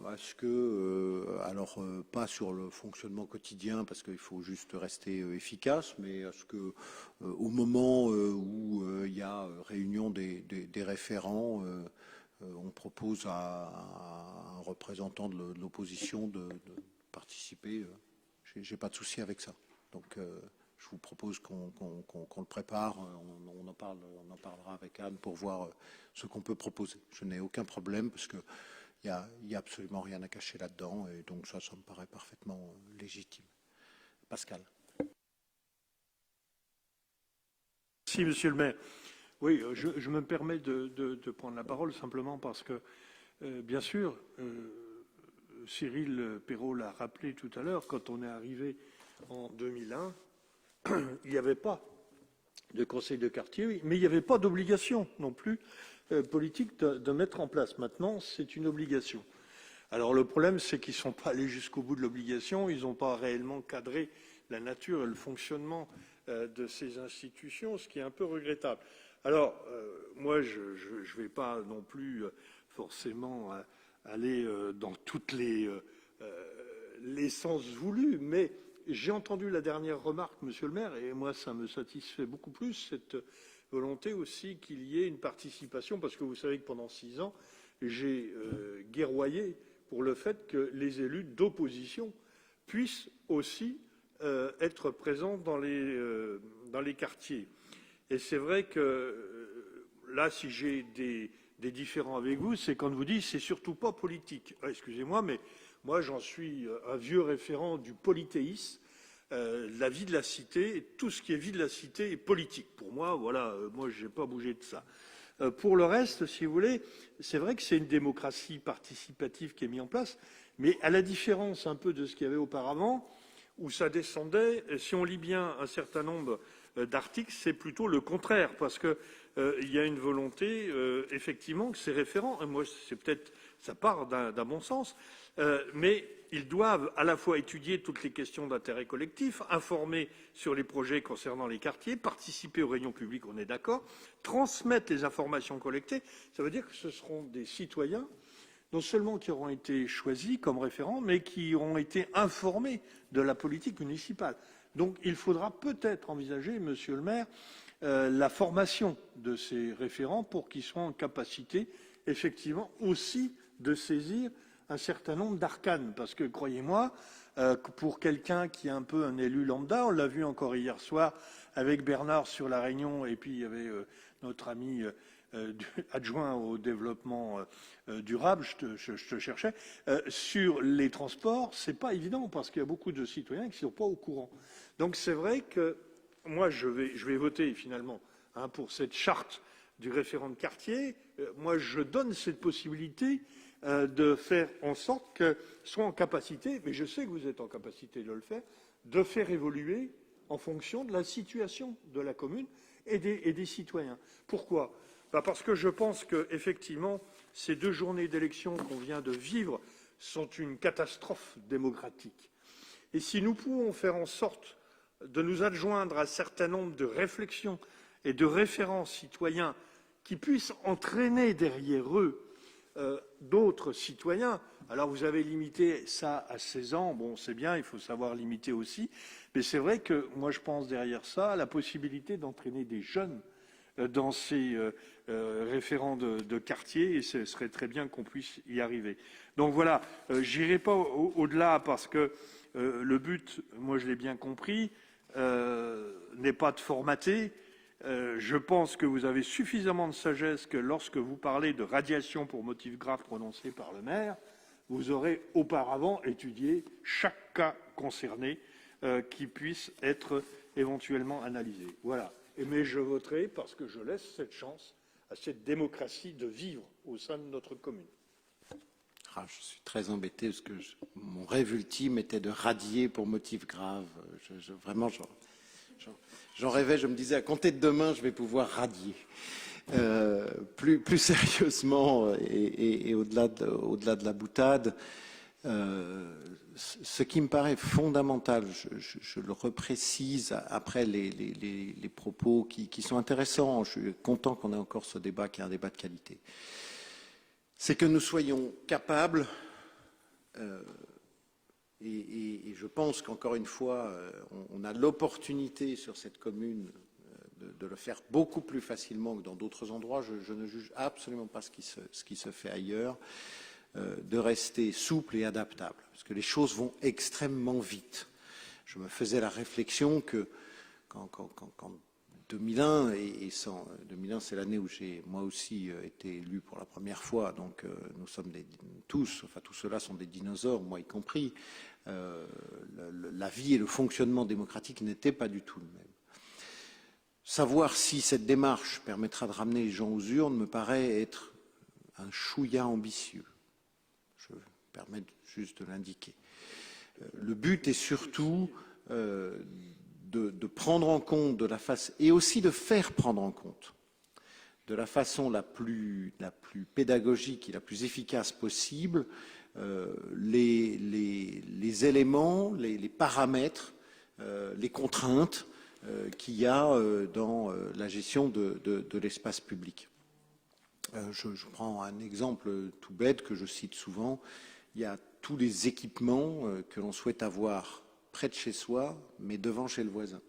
à ce que, pas sur le fonctionnement quotidien, parce qu'il faut juste rester efficace, mais à ce que, au moment où il y a réunion des référents, on propose à un représentant de l'opposition de participer. J'ai pas de souci avec ça. Donc, je vous propose qu'on le prépare. On en parlera avec Anne pour voir ce qu'on peut proposer. Je n'ai aucun problème parce que il y a absolument rien à cacher là-dedans, et donc ça me paraît parfaitement légitime. Pascal. Merci, Monsieur le maire. Oui, je me permets de prendre la parole simplement parce que, bien sûr, Cyril Perrault l'a rappelé tout à l'heure, quand on est arrivé en 2001, il n'y avait pas de conseil de quartier, mais il n'y avait pas d'obligation non plus politique de mettre en place. Maintenant, c'est une obligation. Alors le problème, c'est qu'ils ne sont pas allés jusqu'au bout de l'obligation, ils n'ont pas réellement cadré la nature et le fonctionnement de ces institutions, ce qui est un peu regrettable. Alors, moi, je ne vais pas non plus forcément aller dans toutes les sens voulus, mais j'ai entendu la dernière remarque, Monsieur le maire, et moi, ça me satisfait beaucoup plus, cette volonté aussi qu'il y ait une participation, parce que vous savez que pendant 6 ans, j'ai guerroyé pour le fait que les élus d'opposition puissent aussi être présents dans les quartiers. Et c'est vrai que là, si j'ai des différends avec vous, c'est quand vous dites c'est surtout pas politique. Excusez-moi, mais moi j'en suis un vieux référent du polythéisme. La vie de la cité, tout ce qui est vie de la cité est politique. Pour moi, voilà, moi je n'ai pas bougé de ça. Pour le reste, si vous voulez, c'est vrai que c'est une démocratie participative qui est mise en place, mais à la différence un peu de ce qu'il y avait auparavant, où ça descendait, si on lit bien un certain nombre d'articles, c'est plutôt le contraire, parce que il y a une volonté, effectivement, que ces référents, et moi, c'est peut-être, ça part d'un bon sens, mais ils doivent à la fois étudier toutes les questions d'intérêt collectif, informer sur les projets concernant les quartiers, participer aux réunions publiques, on est d'accord, transmettre les informations collectées. Ça veut dire que ce seront des citoyens, non seulement qui auront été choisis comme référents, mais qui auront été informés de la politique municipale. Donc il faudra peut-être envisager, Monsieur le maire, la formation de ces référents pour qu'ils soient en capacité, effectivement, aussi de saisir un certain nombre d'arcanes. Parce que, croyez-moi, pour quelqu'un qui est un peu un élu lambda, on l'a vu encore hier soir avec Bernard sur la Réunion, et puis il y avait notre ami adjoint au développement durable, je te cherchais, sur les transports, c'est pas évident parce qu'il y a beaucoup de citoyens qui ne sont pas au courant. Donc c'est vrai que moi je vais voter finalement pour cette charte du référent de quartier. Moi je donne cette possibilité de faire en sorte que soit en capacité, mais je sais que vous êtes en capacité de le faire, de faire évoluer en fonction de la situation de la commune et des citoyens. Pourquoi ? Parce que je pense qu'effectivement, ces 2 journées d'élection qu'on vient de vivre sont une catastrophe démocratique. Et si nous pouvons faire en sorte de nous adjoindre à un certain nombre de réflexions et de référents citoyens qui puissent entraîner derrière eux d'autres citoyens. Alors vous avez limité ça à 16 ans, bon c'est bien, il faut savoir limiter aussi, mais c'est vrai que moi je pense derrière ça la possibilité d'entraîner des jeunes dans ces référents de quartier, et ce serait très bien qu'on puisse y arriver. Donc voilà, j'irai pas au-delà parce que le but, moi je l'ai bien compris, n'est pas de formater. Je pense que vous avez suffisamment de sagesse que lorsque vous parlez de radiation pour motif grave prononcé par le maire, vous aurez auparavant étudié chaque cas concerné qui puisse être éventuellement analysé. Voilà. Mais je voterai parce que je laisse cette chance à cette démocratie de vivre au sein de notre commune. Je suis très embêté parce que mon rêve ultime était de radier pour motif grave. Vraiment, j'en rêvais, je me disais, à compter de demain, je vais pouvoir radier. Plus sérieusement, et au-delà de la boutade, ce qui me paraît fondamental, je le reprécise après les propos qui sont intéressants, je suis content qu'on ait encore ce débat qui est un débat de qualité, c'est que nous soyons capables, et je pense qu'encore une fois, on a l'opportunité sur cette commune de le faire beaucoup plus facilement que dans d'autres endroits. Je ne juge absolument pas ce qui se fait ailleurs, de rester souple et adaptable, parce que les choses vont extrêmement vite. je me faisais la réflexion que quand 2001, 2001 c'est l'année où j'ai moi aussi été élu pour la première fois, donc nous sommes tous ceux-là sont des dinosaures, moi y compris, la vie et le fonctionnement démocratique n'étaient pas du tout le même. Savoir si cette démarche permettra de ramener les gens aux urnes me paraît être un chouïa ambitieux. Je me permets juste de l'indiquer. Le but est surtout de prendre en compte de la façon, et aussi de faire prendre en compte de la façon la plus pédagogique et la plus efficace possible les éléments, les paramètres, les contraintes qu'il y a dans la gestion de l'espace public. Je prends un exemple tout bête que je cite souvent. Il y a tous les équipements que l'on souhaite avoir près de chez soi, mais devant chez le voisin.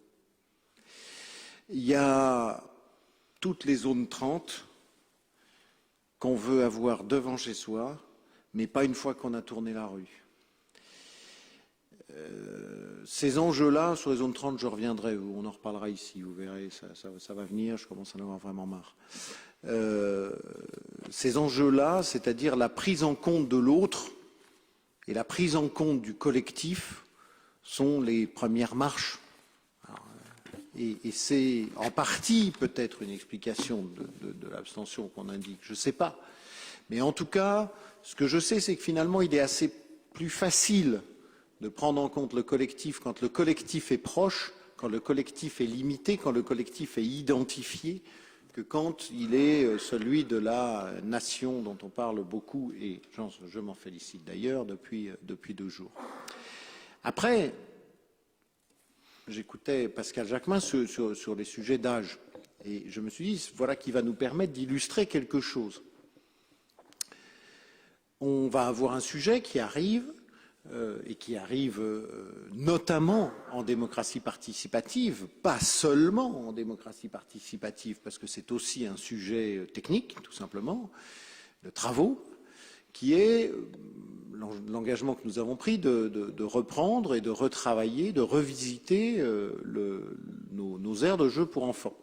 Il y a toutes les zones 30 qu'on veut avoir devant chez soi, mais pas une fois qu'on a tourné la rue. Ces enjeux-là, sur les zones 30, je reviendrai, on en reparlera ici, vous verrez, ça va venir, je commence à en avoir vraiment marre. Ces enjeux-là, c'est-à-dire la prise en compte de l'autre et la prise en compte du collectif, sont les premières marches. Et c'est en partie peut-être une explication de l'abstention qu'on indique, je ne sais pas. Mais en tout cas, ce que je sais, c'est que finalement, il est assez plus facile de prendre en compte le collectif quand le collectif est proche, quand le collectif est limité, quand le collectif est identifié, que quand il est celui de la nation dont on parle beaucoup, et je m'en félicite d'ailleurs depuis 2 jours. Après, j'écoutais Pascal Jacquemin sur les sujets d'âge, et je me suis dit, voilà qui va nous permettre d'illustrer quelque chose. On va avoir un sujet qui arrive, et qui arrive notamment en démocratie participative, pas seulement en démocratie participative, parce que c'est aussi un sujet technique, tout simplement, de travaux, qui est l'engagement que nous avons pris de reprendre et de retravailler, de revisiter nos aires de jeu pour enfants.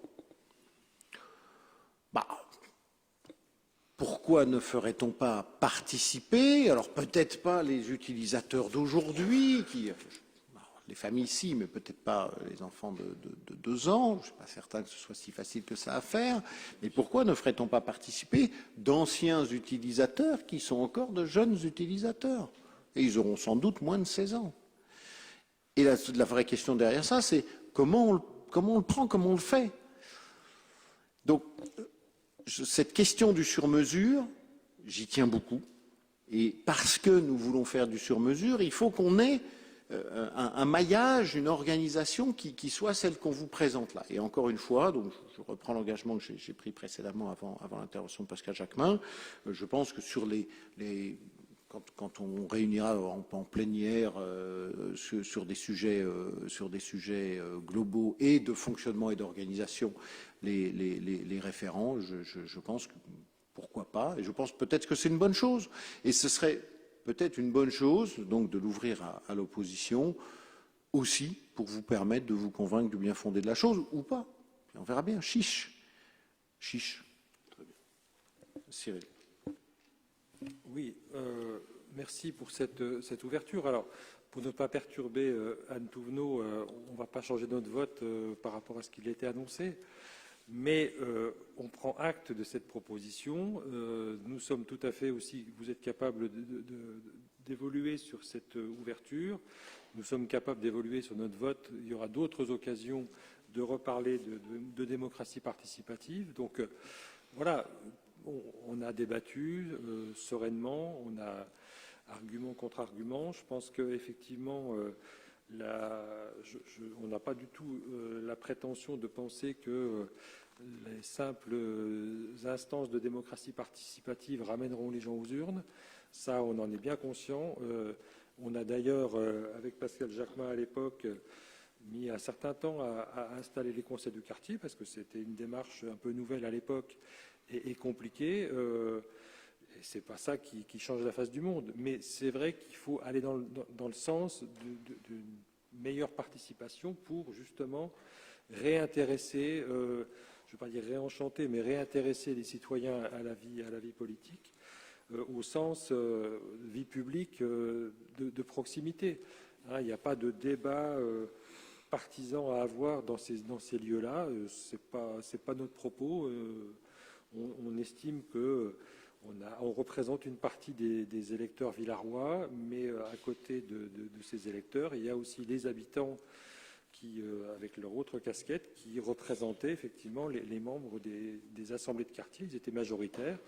Pourquoi ne ferait-on pas participer, alors peut-être pas les utilisateurs d'aujourd'hui, les familles si, mais peut-être pas les enfants de 2 ans, je ne suis pas certain que ce soit si facile que ça à faire, mais pourquoi ne ferait-on pas participer d'anciens utilisateurs qui sont encore de jeunes utilisateurs? Et ils auront sans doute moins de 16 ans. Et la vraie question derrière ça, c'est comment on le prend, comment on le fait? Donc, cette question du sur-mesure, j'y tiens beaucoup. Et parce que nous voulons faire du sur-mesure, il faut qu'on ait un maillage, une organisation qui soit celle qu'on vous présente là. Et encore une fois, donc je reprends l'engagement que j'ai pris précédemment avant l'intervention de Pascal Jacquemin, je pense que sur quand on réunira en plénière sur des sujets globaux et de fonctionnement et d'organisation les référents, je pense que pourquoi pas, et je pense peut-être que c'est une bonne chose. Et ce serait peut-être une bonne chose donc de l'ouvrir à l'opposition aussi pour vous permettre de vous convaincre du bien fondé de la chose ou pas. Et on verra bien. Chiche. Très bien. Cyril. Oui, merci pour cette ouverture. Alors, pour ne pas perturber Anne Touvenot, on ne va pas changer notre vote par rapport à ce qu'il a été annoncé, mais on prend acte de cette proposition. Nous sommes tout à fait aussi, vous êtes capable d'évoluer sur cette ouverture. Nous sommes capables d'évoluer sur notre vote. Il y aura d'autres occasions de reparler de démocratie participative. Donc, voilà. On a débattu sereinement, on a argument contre argument. Je pense qu'effectivement, on n'a pas du tout la prétention de penser que les simples instances de démocratie participative ramèneront les gens aux urnes. Ça, on en est bien conscient. On a d'ailleurs, avec Pascal Jacquemin à l'époque, mis un certain temps à installer les conseils de quartier parce que c'était une démarche un peu nouvelle à l'époque et compliqué, et c'est pas ça qui change la face du monde. Mais c'est vrai qu'il faut aller dans le sens meilleure participation pour justement réintéresser, je ne vais pas dire réenchanter, mais réintéresser les citoyens à la vie politique, au sens vie publique de proximité. Hein, il n'y a pas de débat partisan à avoir dans ces lieux-là. C'est pas notre propos. On estime que on représente une partie des électeurs villarois, mais à côté de ces électeurs, il y a aussi les habitants qui, avec leur autre casquette, qui représentaient effectivement les membres des assemblées de quartier. Ils étaient majoritaires.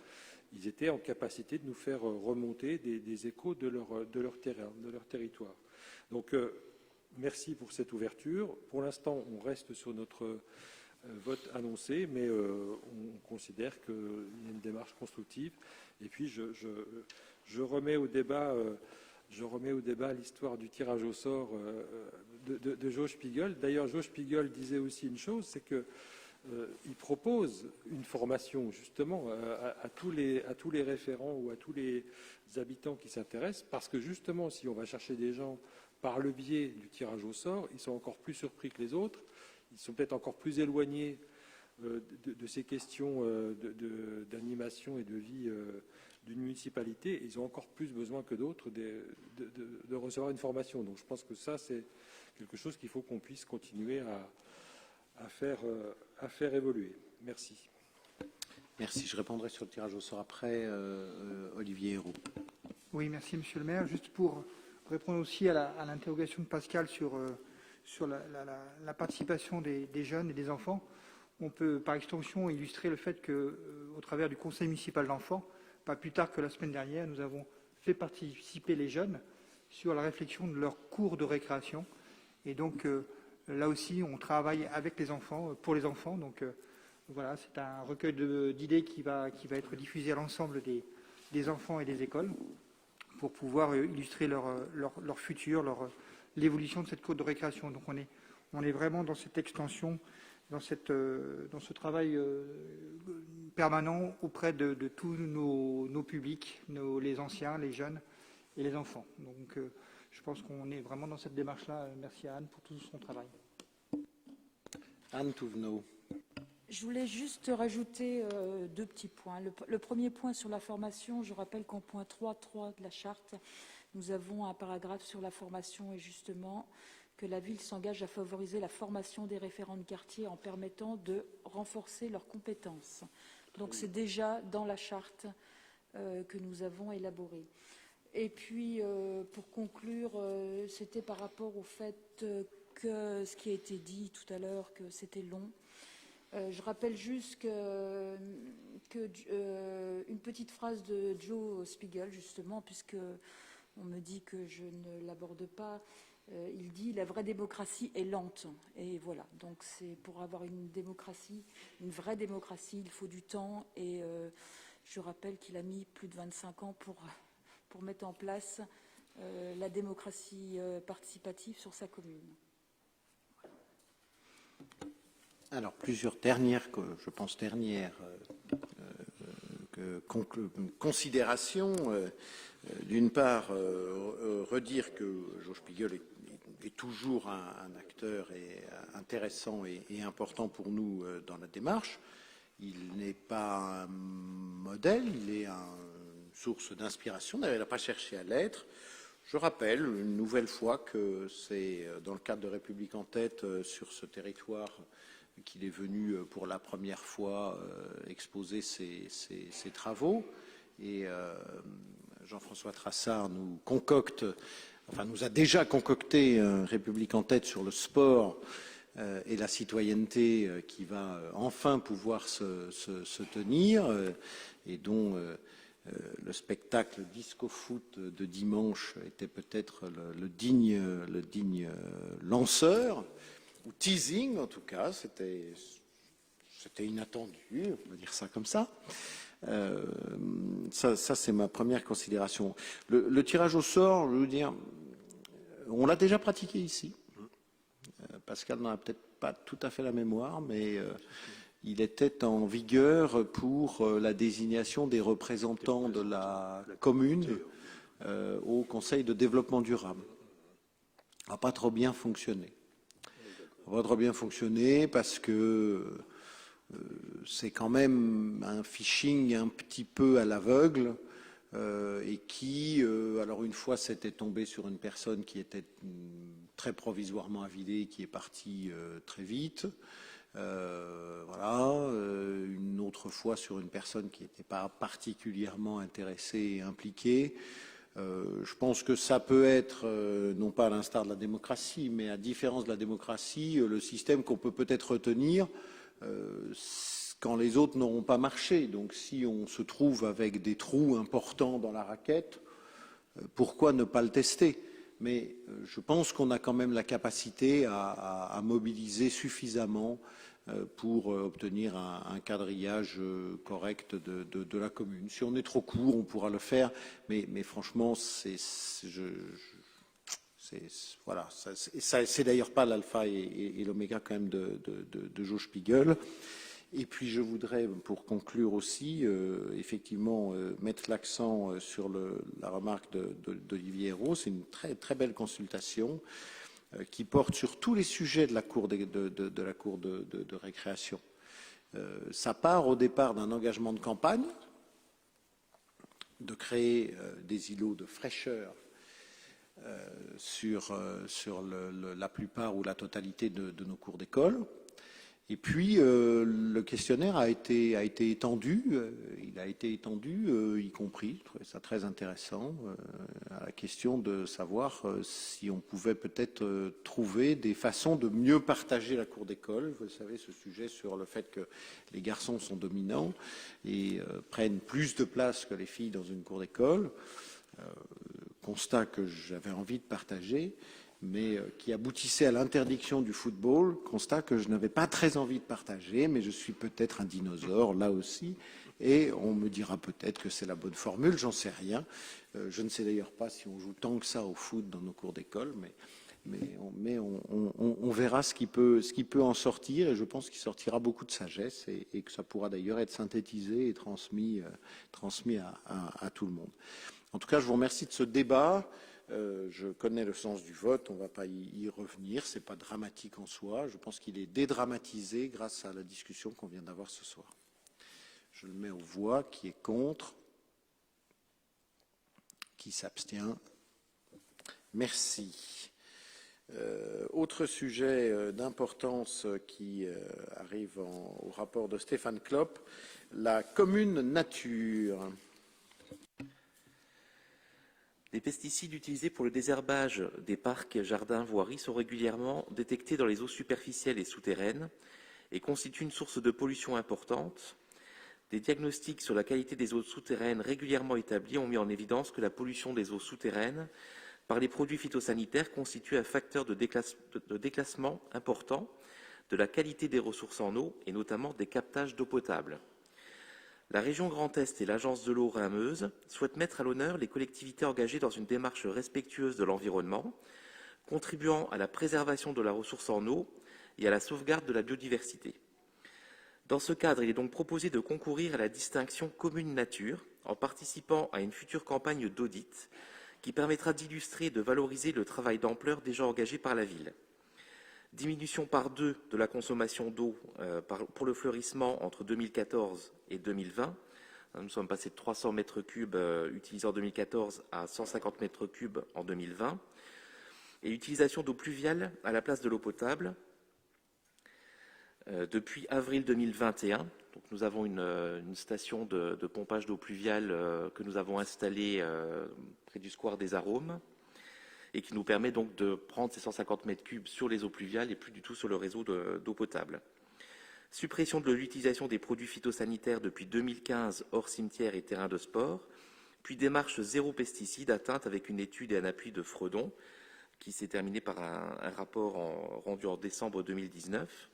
Ils étaient en capacité de nous faire remonter des échos de leur terrain, de leur territoire. Donc, merci pour cette ouverture. Pour l'instant, on reste sur notre vote annoncé, mais on considère qu'il y a une démarche constructive. Et puis, je remets au débat l'histoire du tirage au sort de Joe Spiegel. D'ailleurs, Joe Spiegel disait aussi une chose, c'est que il propose une formation justement à tous les référents ou à tous les habitants qui s'intéressent, parce que justement, si on va chercher des gens par le biais du tirage au sort, ils sont encore plus surpris que les autres, ils sont peut-être encore plus éloignés de ces questions d'animation et de vie d'une municipalité, et ils ont encore plus besoin que d'autres de recevoir une formation. Donc je pense que ça, c'est quelque chose qu'il faut qu'on puisse continuer à faire évoluer. Merci. Merci. Je répondrai sur le tirage au sort après. Olivier Hérault. Oui, merci Monsieur le maire. Juste pour répondre aussi à l'interrogation de Pascal sur la participation des jeunes et des enfants, on peut par extension illustrer le fait qu'au travers du conseil municipal d'enfants, pas plus tard que la semaine dernière, nous avons fait participer les jeunes sur la réflexion de leur cours de récréation. Et donc, là aussi, on travaille avec les enfants, pour les enfants. Donc, voilà, c'est un recueil d'idées qui va être diffusé à l'ensemble des enfants et des écoles pour pouvoir illustrer leur futur, l'évolution de cette cour de récréation. Donc, on est vraiment dans cette extension, dans ce travail permanent auprès de tous nos publics, les anciens, les jeunes et les enfants. Donc, je pense qu'on est vraiment dans cette démarche-là. Merci à Anne pour tout son travail. Anne Touvenot. Je voulais juste rajouter deux petits points. Le premier point sur la formation, je rappelle qu'en point 3.3 de la charte, nous avons un paragraphe sur la formation et justement que la ville s'engage à favoriser la formation des référents de quartier en permettant de renforcer leurs compétences. Donc c'est déjà dans la charte que nous avons élaborée. Et puis, pour conclure, c'était par rapport au fait que ce qui a été dit tout à l'heure, que c'était long. Je rappelle juste une petite phrase de Joe Spiegel, justement, puisque on me dit que je ne l'aborde pas. Il dit « La vraie démocratie est lente ». Et voilà, donc c'est pour avoir une démocratie, une vraie démocratie, il faut du temps. Et je rappelle qu'il a mis plus de 25 ans pour mettre en place la démocratie participative sur sa commune. Alors, plusieurs dernières considérations. D'une part, redire que Joe Spiegel est toujours un acteur intéressant et important pour nous dans la démarche. Il n'est pas un modèle, il est une source d'inspiration. D'ailleurs, il n'a pas cherché à l'être. Je rappelle une nouvelle fois que c'est dans le cadre de République en tête sur ce territoire qu'il est venu pour la première fois exposer ses travaux. Et Jean-François Trassard nous a déjà concocté République en tête sur le sport et la citoyenneté qui va enfin pouvoir se tenir et dont le spectacle disco-foot de dimanche était peut-être le digne lanceur, ou teasing en tout cas, c'était inattendu, on va dire ça comme ça. Ça c'est ma première considération. Le tirage au sort, je veux dire, on l'a déjà pratiqué ici. Pascal n'en a peut-être pas tout à fait la mémoire, mais il était en vigueur pour la désignation des représentants de la commune au Conseil de développement durable. n'a pas trop bien fonctionné. Ça va trop bien fonctionner parce que c'est quand même un phishing un petit peu à l'aveugle et qui, alors une fois, c'était tombé sur une personne qui était très provisoirement avidée, qui est partie très vite. Voilà, une autre fois sur une personne qui n'était pas particulièrement intéressée et impliquée. Je pense que ça peut être, non pas à l'instar de la démocratie, mais à différence de la démocratie, le système qu'on peut peut-être retenir quand les autres n'auront pas marché. Donc si on se trouve avec des trous importants dans la raquette, pourquoi ne pas le tester? Mais je pense qu'on a quand même la capacité à mobiliser suffisamment pour obtenir un quadrillage correct de la commune. Si on est trop court, on pourra le faire, mais franchement, voilà, c'est d'ailleurs pas l'alpha et l'oméga quand même de Joe Spiegel. Et puis je voudrais, pour conclure aussi, effectivement mettre l'accent sur la remarque d'Olivier Hérault. C'est une très très belle consultation qui porte sur tous les sujets de la cour de récréation. Ça part au départ d'un engagement de campagne, de créer des îlots de fraîcheur sur la plupart ou la totalité de nos cours d'école. Et puis le questionnaire a été étendu, il a été étendu, y compris, je trouvais ça très intéressant, à la question de savoir si on pouvait peut-être trouver des façons de mieux partager la cour d'école. Vous savez, ce sujet sur le fait que les garçons sont dominants et prennent plus de place que les filles dans une cour d'école, constat que j'avais envie de partager, mais qui aboutissait à l'interdiction du football, constat que je n'avais pas très envie de partager, mais je suis peut-être un dinosaure là aussi, et on me dira peut-être que c'est la bonne formule, j'en sais rien. Je ne sais d'ailleurs pas si on joue tant que ça au foot dans nos cours d'école, mais on verra ce qui peut en sortir, et je pense qu'il sortira beaucoup de sagesse, et que ça pourra d'ailleurs être synthétisé et transmis à tout le monde. En tout cas, je vous remercie de ce débat. Je connais le sens du vote, on ne va pas y revenir, ce n'est pas dramatique en soi. Je pense qu'il est dédramatisé grâce à la discussion qu'on vient d'avoir ce soir. Je le mets aux voix. Qui est contre? Qui s'abstient? Merci. Autre sujet d'importance qui arrive au rapport de Stéphane Klopp, la commune nature. Les pesticides utilisés pour le désherbage des parcs, jardins, voiries sont régulièrement détectés dans les eaux superficielles et souterraines et constituent une source de pollution importante. Des diagnostics sur la qualité des eaux souterraines régulièrement établis ont mis en évidence que la pollution des eaux souterraines par les produits phytosanitaires constitue un facteur de déclassement important de la qualité des ressources en eau et notamment des captages d'eau potable. La région Grand Est et l'Agence de l'eau Rhin-Meuse souhaitent mettre à l'honneur les collectivités engagées dans une démarche respectueuse de l'environnement, contribuant à la préservation de la ressource en eau et à la sauvegarde de la biodiversité. Dans ce cadre, il est donc proposé de concourir à la distinction commune nature en participant à une future campagne d'audit qui permettra d'illustrer et de valoriser le travail d'ampleur déjà engagé par la ville. Diminution par 2 de la consommation d'eau pour le fleurissement entre 2014 et 2020. Nous sommes passés de 300 mètres cubes utilisés en 2014 à 150 mètres cubes en 2020. Et utilisation d'eau pluviale à la place de l'eau potable depuis avril 2021. Donc nous avons une station de pompage d'eau pluviale que nous avons installée près du square des Arômes, et qui nous permet donc de prendre ces 150 mètres cubes sur les eaux pluviales et plus du tout sur le réseau d'eau potable. Suppression de l'utilisation des produits phytosanitaires depuis 2015 hors cimetières et terrains de sport, puis démarche zéro pesticide atteinte avec une étude et un appui de Fredon qui s'est terminée par un rapport rendu en décembre 2019.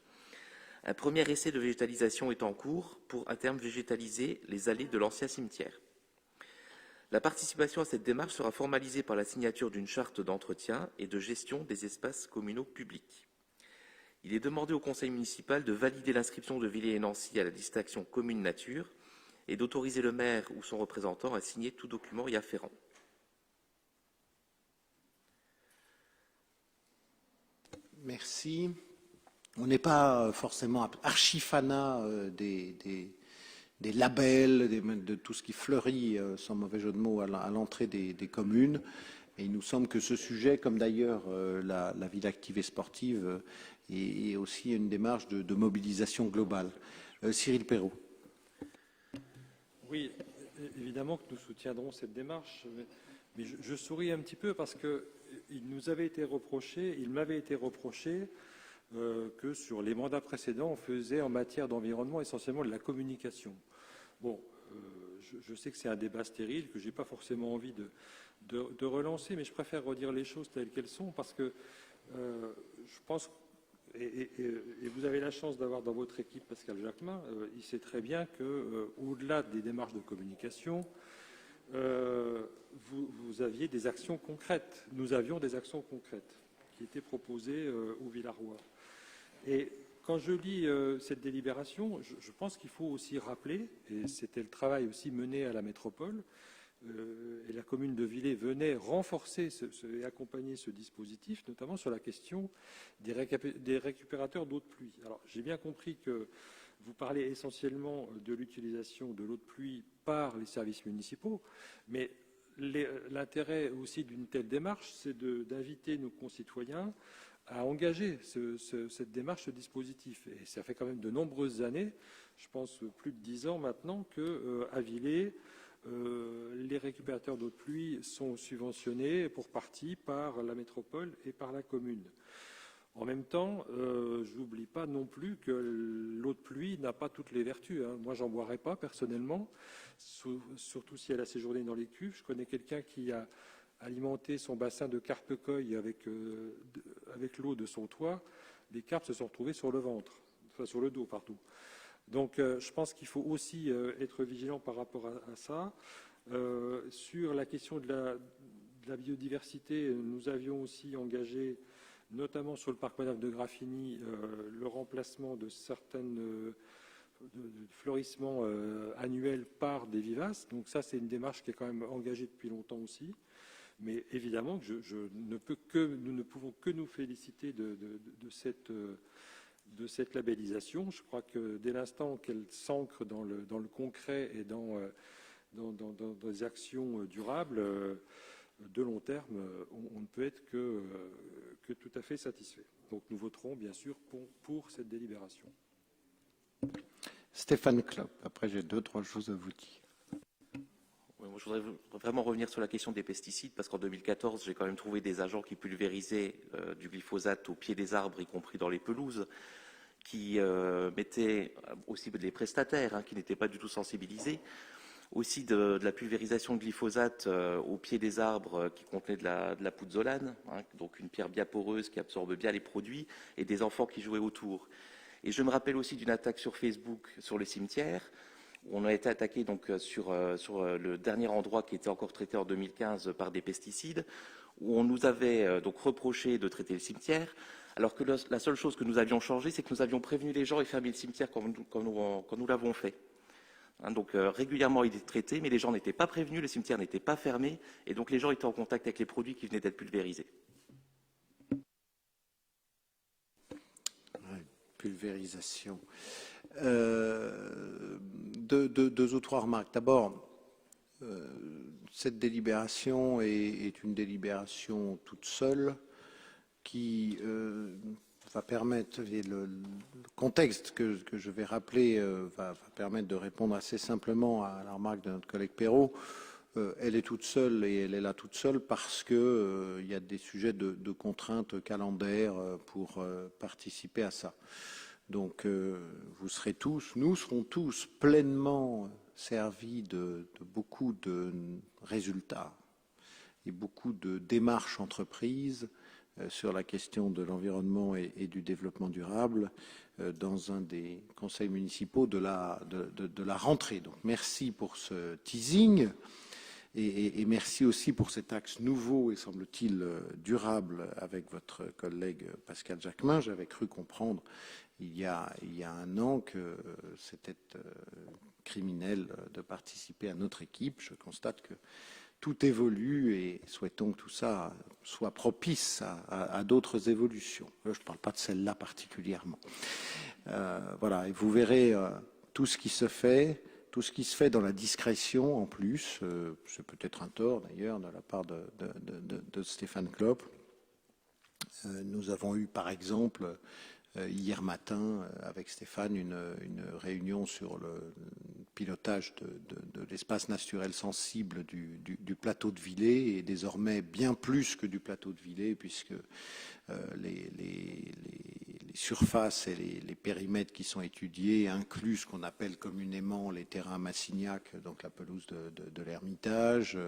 Un premier essai de végétalisation est en cours pour à terme végétaliser les allées de l'ancien cimetière. La participation à cette démarche sera formalisée par la signature d'une charte d'entretien et de gestion des espaces communaux publics. Il est demandé au conseil municipal de valider l'inscription de Villers et Nancy à la distinction commune nature et d'autoriser le maire ou son représentant à signer tout document y afférent. Merci. On n'est pas forcément archi-fanat des labels, de tout ce qui fleurit, sans mauvais jeu de mots, à l'entrée des communes. Et il nous semble que ce sujet, comme d'ailleurs la ville active et sportive, est aussi une démarche de mobilisation globale. Cyril Perrault. Oui, évidemment que nous soutiendrons cette démarche, mais je souris un petit peu parce qu'il m'avait été reproché que sur les mandats précédents, on faisait en matière d'environnement essentiellement de la communication. Bon, je sais que c'est un débat stérile, que je n'ai pas forcément envie de relancer, mais je préfère redire les choses telles qu'elles sont parce que je pense, et vous avez la chance d'avoir dans votre équipe Pascal Jacquemin, il sait très bien qu'au-delà des démarches de communication, vous aviez des actions concrètes. Nous avions des actions concrètes qui étaient proposées au Villaroy. Et quand je lis cette délibération, je pense qu'il faut aussi rappeler, et c'était le travail aussi mené à la métropole, et la commune de Villers venait renforcer et accompagner ce dispositif, notamment sur la question des récupérateurs d'eau de pluie. Alors, j'ai bien compris que vous parlez essentiellement de l'utilisation de l'eau de pluie par les services municipaux, mais l'intérêt aussi d'une telle démarche, c'est d'inviter nos concitoyens à engager cette démarche, ce dispositif. Et ça fait quand même de nombreuses années, je pense plus de 10 ans maintenant, qu'à Villers, les récupérateurs d'eau de pluie sont subventionnés pour partie par la métropole et par la commune. En même temps, je n'oublie pas non plus que l'eau de pluie n'a pas toutes les vertus. Moi, j'en boirais pas personnellement, surtout si elle a séjourné dans les cuves. Je connais quelqu'un qui a alimenté son bassin de carpe-coille avec l'eau de son toit. Les carpes se sont retrouvées sur le ventre, enfin sur le dos, pardon. Donc, je pense qu'il faut aussi être vigilant par rapport à ça. Sur la question de la biodiversité, nous avions aussi engagé, notamment sur le parc Madame de Graffigny, le remplacement de certaines fleurissements annuels par des vivaces. Donc ça, c'est une démarche qui est quand même engagée depuis longtemps aussi. Mais évidemment, nous ne pouvons que nous féliciter de cette labellisation. Je crois que dès l'instant qu'elle s'ancre dans le concret et dans des actions durables, de long terme, on ne peut être que tout à fait satisfait. Donc nous voterons bien sûr pour cette délibération. Stéphane Klopp, après j'ai 2-3 choses à vous dire. Oui, moi, je voudrais vraiment revenir sur la question des pesticides, parce qu'en 2014, j'ai quand même trouvé des agents qui pulvérisaient du glyphosate au pied des arbres, y compris dans les pelouses, qui mettaient aussi des prestataires qui n'étaient pas du tout sensibilisés, aussi de la pulvérisation de glyphosate au pied des arbres qui contenait de la pouzzolane, donc une pierre bien poreuse qui absorbe bien les produits, et des enfants qui jouaient autour. Et je me rappelle aussi d'une attaque sur Facebook sur le cimetière, où on a été attaqué donc sur le dernier endroit qui était encore traité en 2015 par des pesticides, où on nous avait donc reproché de traiter le cimetière, alors que la seule chose que nous avions changé, c'est que nous avions prévenu les gens et fermé le cimetière quand nous l'avons fait. Donc régulièrement il est traité, mais les gens n'étaient pas prévenus, le cimetière n'était pas fermé, et donc les gens étaient en contact avec les produits qui venaient d'être pulvérisés. Ouais, pulvérisation. Deux ou trois remarques. D'abord, cette délibération est une délibération toute seule qui va permettre, et le contexte que je vais rappeler va permettre de répondre assez simplement à la remarque de notre collègue Perrault. Elle est toute seule et elle est là toute seule parce que il y a des sujets de contraintes calendaires pour participer à ça. Donc nous serons tous pleinement servis de beaucoup de résultats et beaucoup de démarches entreprises sur la question de l'environnement et du développement durable dans un des conseils municipaux de la rentrée. Donc merci pour ce teasing et merci aussi pour cet axe nouveau et semble-t-il durable avec votre collègue Pascal Jacquemin. J'avais cru comprendre il y a un an que c'était criminel de participer à notre équipe. Je constate que tout évolue et souhaitons que tout ça soit propice à d'autres évolutions. Je ne parle pas de celle-là particulièrement. Voilà, et vous verrez tout ce qui se fait dans la discrétion en plus. C'est peut-être un tort d'ailleurs de la part de Stéphane Klopp. Nous avons eu par exemple hier matin avec Stéphane une réunion sur le pilotage de l'espace naturel sensible du plateau de Villers et désormais bien plus que du plateau de Villers puisque les surfaces et les périmètres qui sont étudiés incluent ce qu'on appelle communément les terrains Massignac, donc la pelouse de l'Ermitage,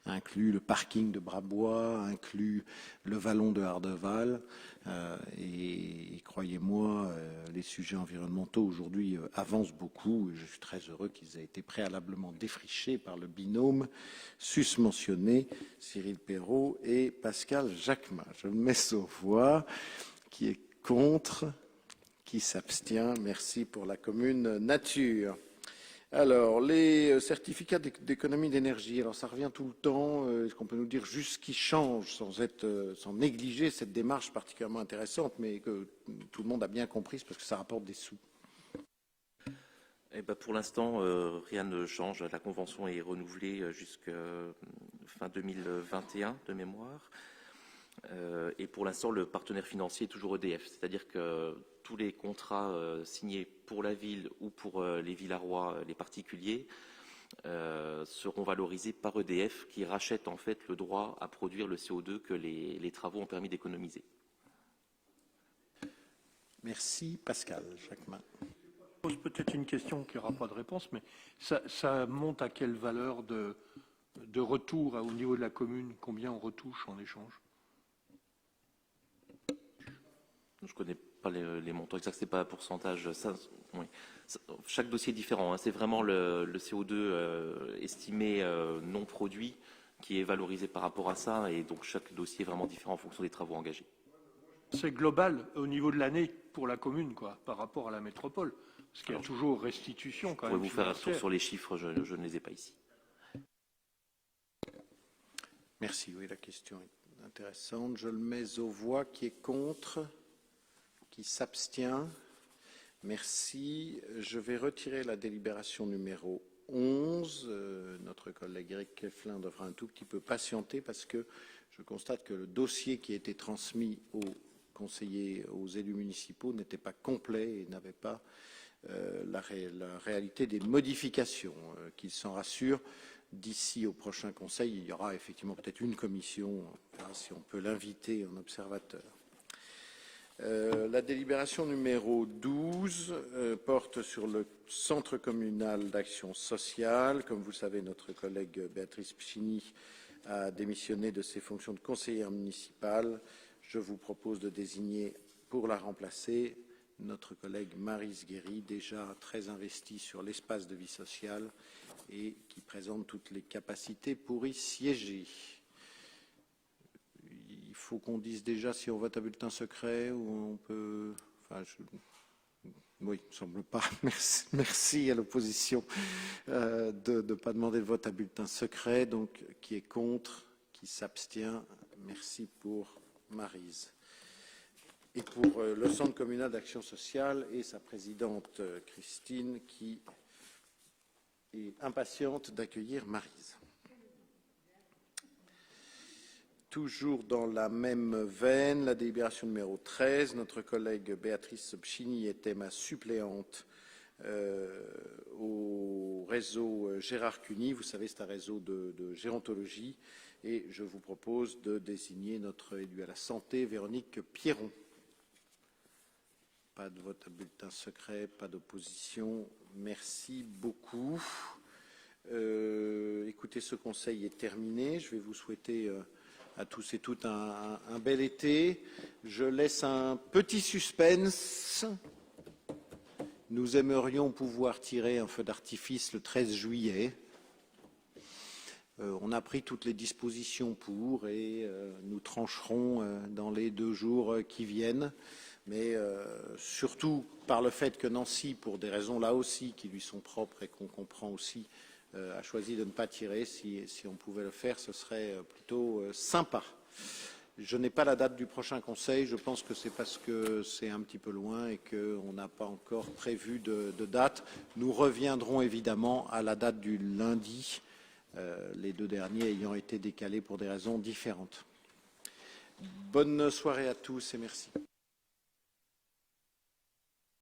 inclut le parking de Brabois, inclut le vallon de Hardeval. Et croyez-moi, les sujets environnementaux aujourd'hui avancent beaucoup. Et je suis très heureux qu'ils aient été préalablement défrichés par le binôme susmentionné, Cyril Perrault et Pascal Jacquemin. Je le mets aux voix. Qui est contre? Qui s'abstient? Merci pour la commune nature. Alors, les certificats d'économie d'énergie, alors ça revient tout le temps. Est-ce qu'on peut nous dire juste ce qui change sans négliger cette démarche particulièrement intéressante, mais que tout le monde a bien compris, parce que ça rapporte des sous? Eh ben, pour l'instant, rien ne change. La convention est renouvelée jusqu'à fin 2021 de mémoire. Et pour l'instant, le partenaire financier est toujours EDF, c'est-à-dire que tous les contrats signés pour la ville ou pour les Villarois, les particuliers, seront valorisés par EDF, qui rachète en fait le droit à produire le CO2 que les travaux ont permis d'économiser. Merci, Pascal Jacquemin. Je pose peut-être une question qui n'aura pas de réponse, mais ça monte à quelle valeur de retour au niveau de la commune? Combien on retouche en échange? Je ne connais pas les montants exacts, ce n'est pas un pourcentage. Oui. Chaque dossier est différent. C'est vraiment le CO2 estimé non produit qui est valorisé par rapport à ça. Et donc chaque dossier est vraiment différent en fonction des travaux engagés. C'est global au niveau de l'année pour la commune, quoi, par rapport à la métropole. Parce qu'il y a toujours restitution quand même. Je pourrais vous faire un tour sur les chiffres, je ne les ai pas ici. Merci, oui, la question est intéressante. Je le mets aux voix. Qui est contre? Qui s'abstient? Merci. Je vais retirer la délibération numéro 11. Notre collègue Éric Keflin devra un tout petit peu patienter parce que je constate que le dossier qui a été transmis aux conseillers, aux élus municipaux n'était pas complet et n'avait pas la réalité des modifications. Qu'ils s'en rassurent, d'ici au prochain conseil, il y aura effectivement peut-être une commission, on verra si on peut l'inviter en observateur. La délibération numéro 12 porte sur le centre communal d'action sociale. Comme vous le savez, notre collègue Béatrice Pchini a démissionné de ses fonctions de conseillère municipale. Je vous propose de désigner pour la remplacer notre collègue Maryse Guéry, déjà très investie sur l'espace de vie sociale et qui présente toutes les capacités pour y siéger. Il faut qu'on dise déjà si on vote à bulletin secret ou on peut... Enfin, oui, il ne semble pas. Merci à l'opposition de ne pas demander le vote à bulletin secret. Donc, qui est contre? Qui s'abstient? Merci pour Maryse. Et pour le Centre communal d'action sociale et sa présidente Christine, qui est impatiente d'accueillir Maryse. Toujours dans la même veine, la délibération numéro 13, notre collègue Béatrice Pchini était ma suppléante au réseau Gérard Cuny. Vous savez, c'est un réseau de gérontologie. Et je vous propose de désigner notre élue à la santé, Véronique Pierron. Pas de vote à bulletin secret, pas d'opposition. Merci beaucoup. Écoutez, ce conseil est terminé. Je vais vous souhaiter... à tous et toutes un bel été. Je laisse un petit suspense. Nous aimerions pouvoir tirer un feu d'artifice le 13 juillet. On a pris toutes les dispositions pour et nous trancherons dans les 2 jours qui viennent. Mais surtout par le fait que Nancy, pour des raisons là aussi qui lui sont propres et qu'on comprend aussi, a choisi de ne pas tirer. Si on pouvait le faire, ce serait plutôt sympa. Je n'ai pas la date du prochain Conseil. Je pense que c'est parce que c'est un petit peu loin et qu'on n'a pas encore prévu de date. Nous reviendrons évidemment à la date du lundi, les deux derniers ayant été décalés pour des raisons différentes. Bonne soirée à tous et merci.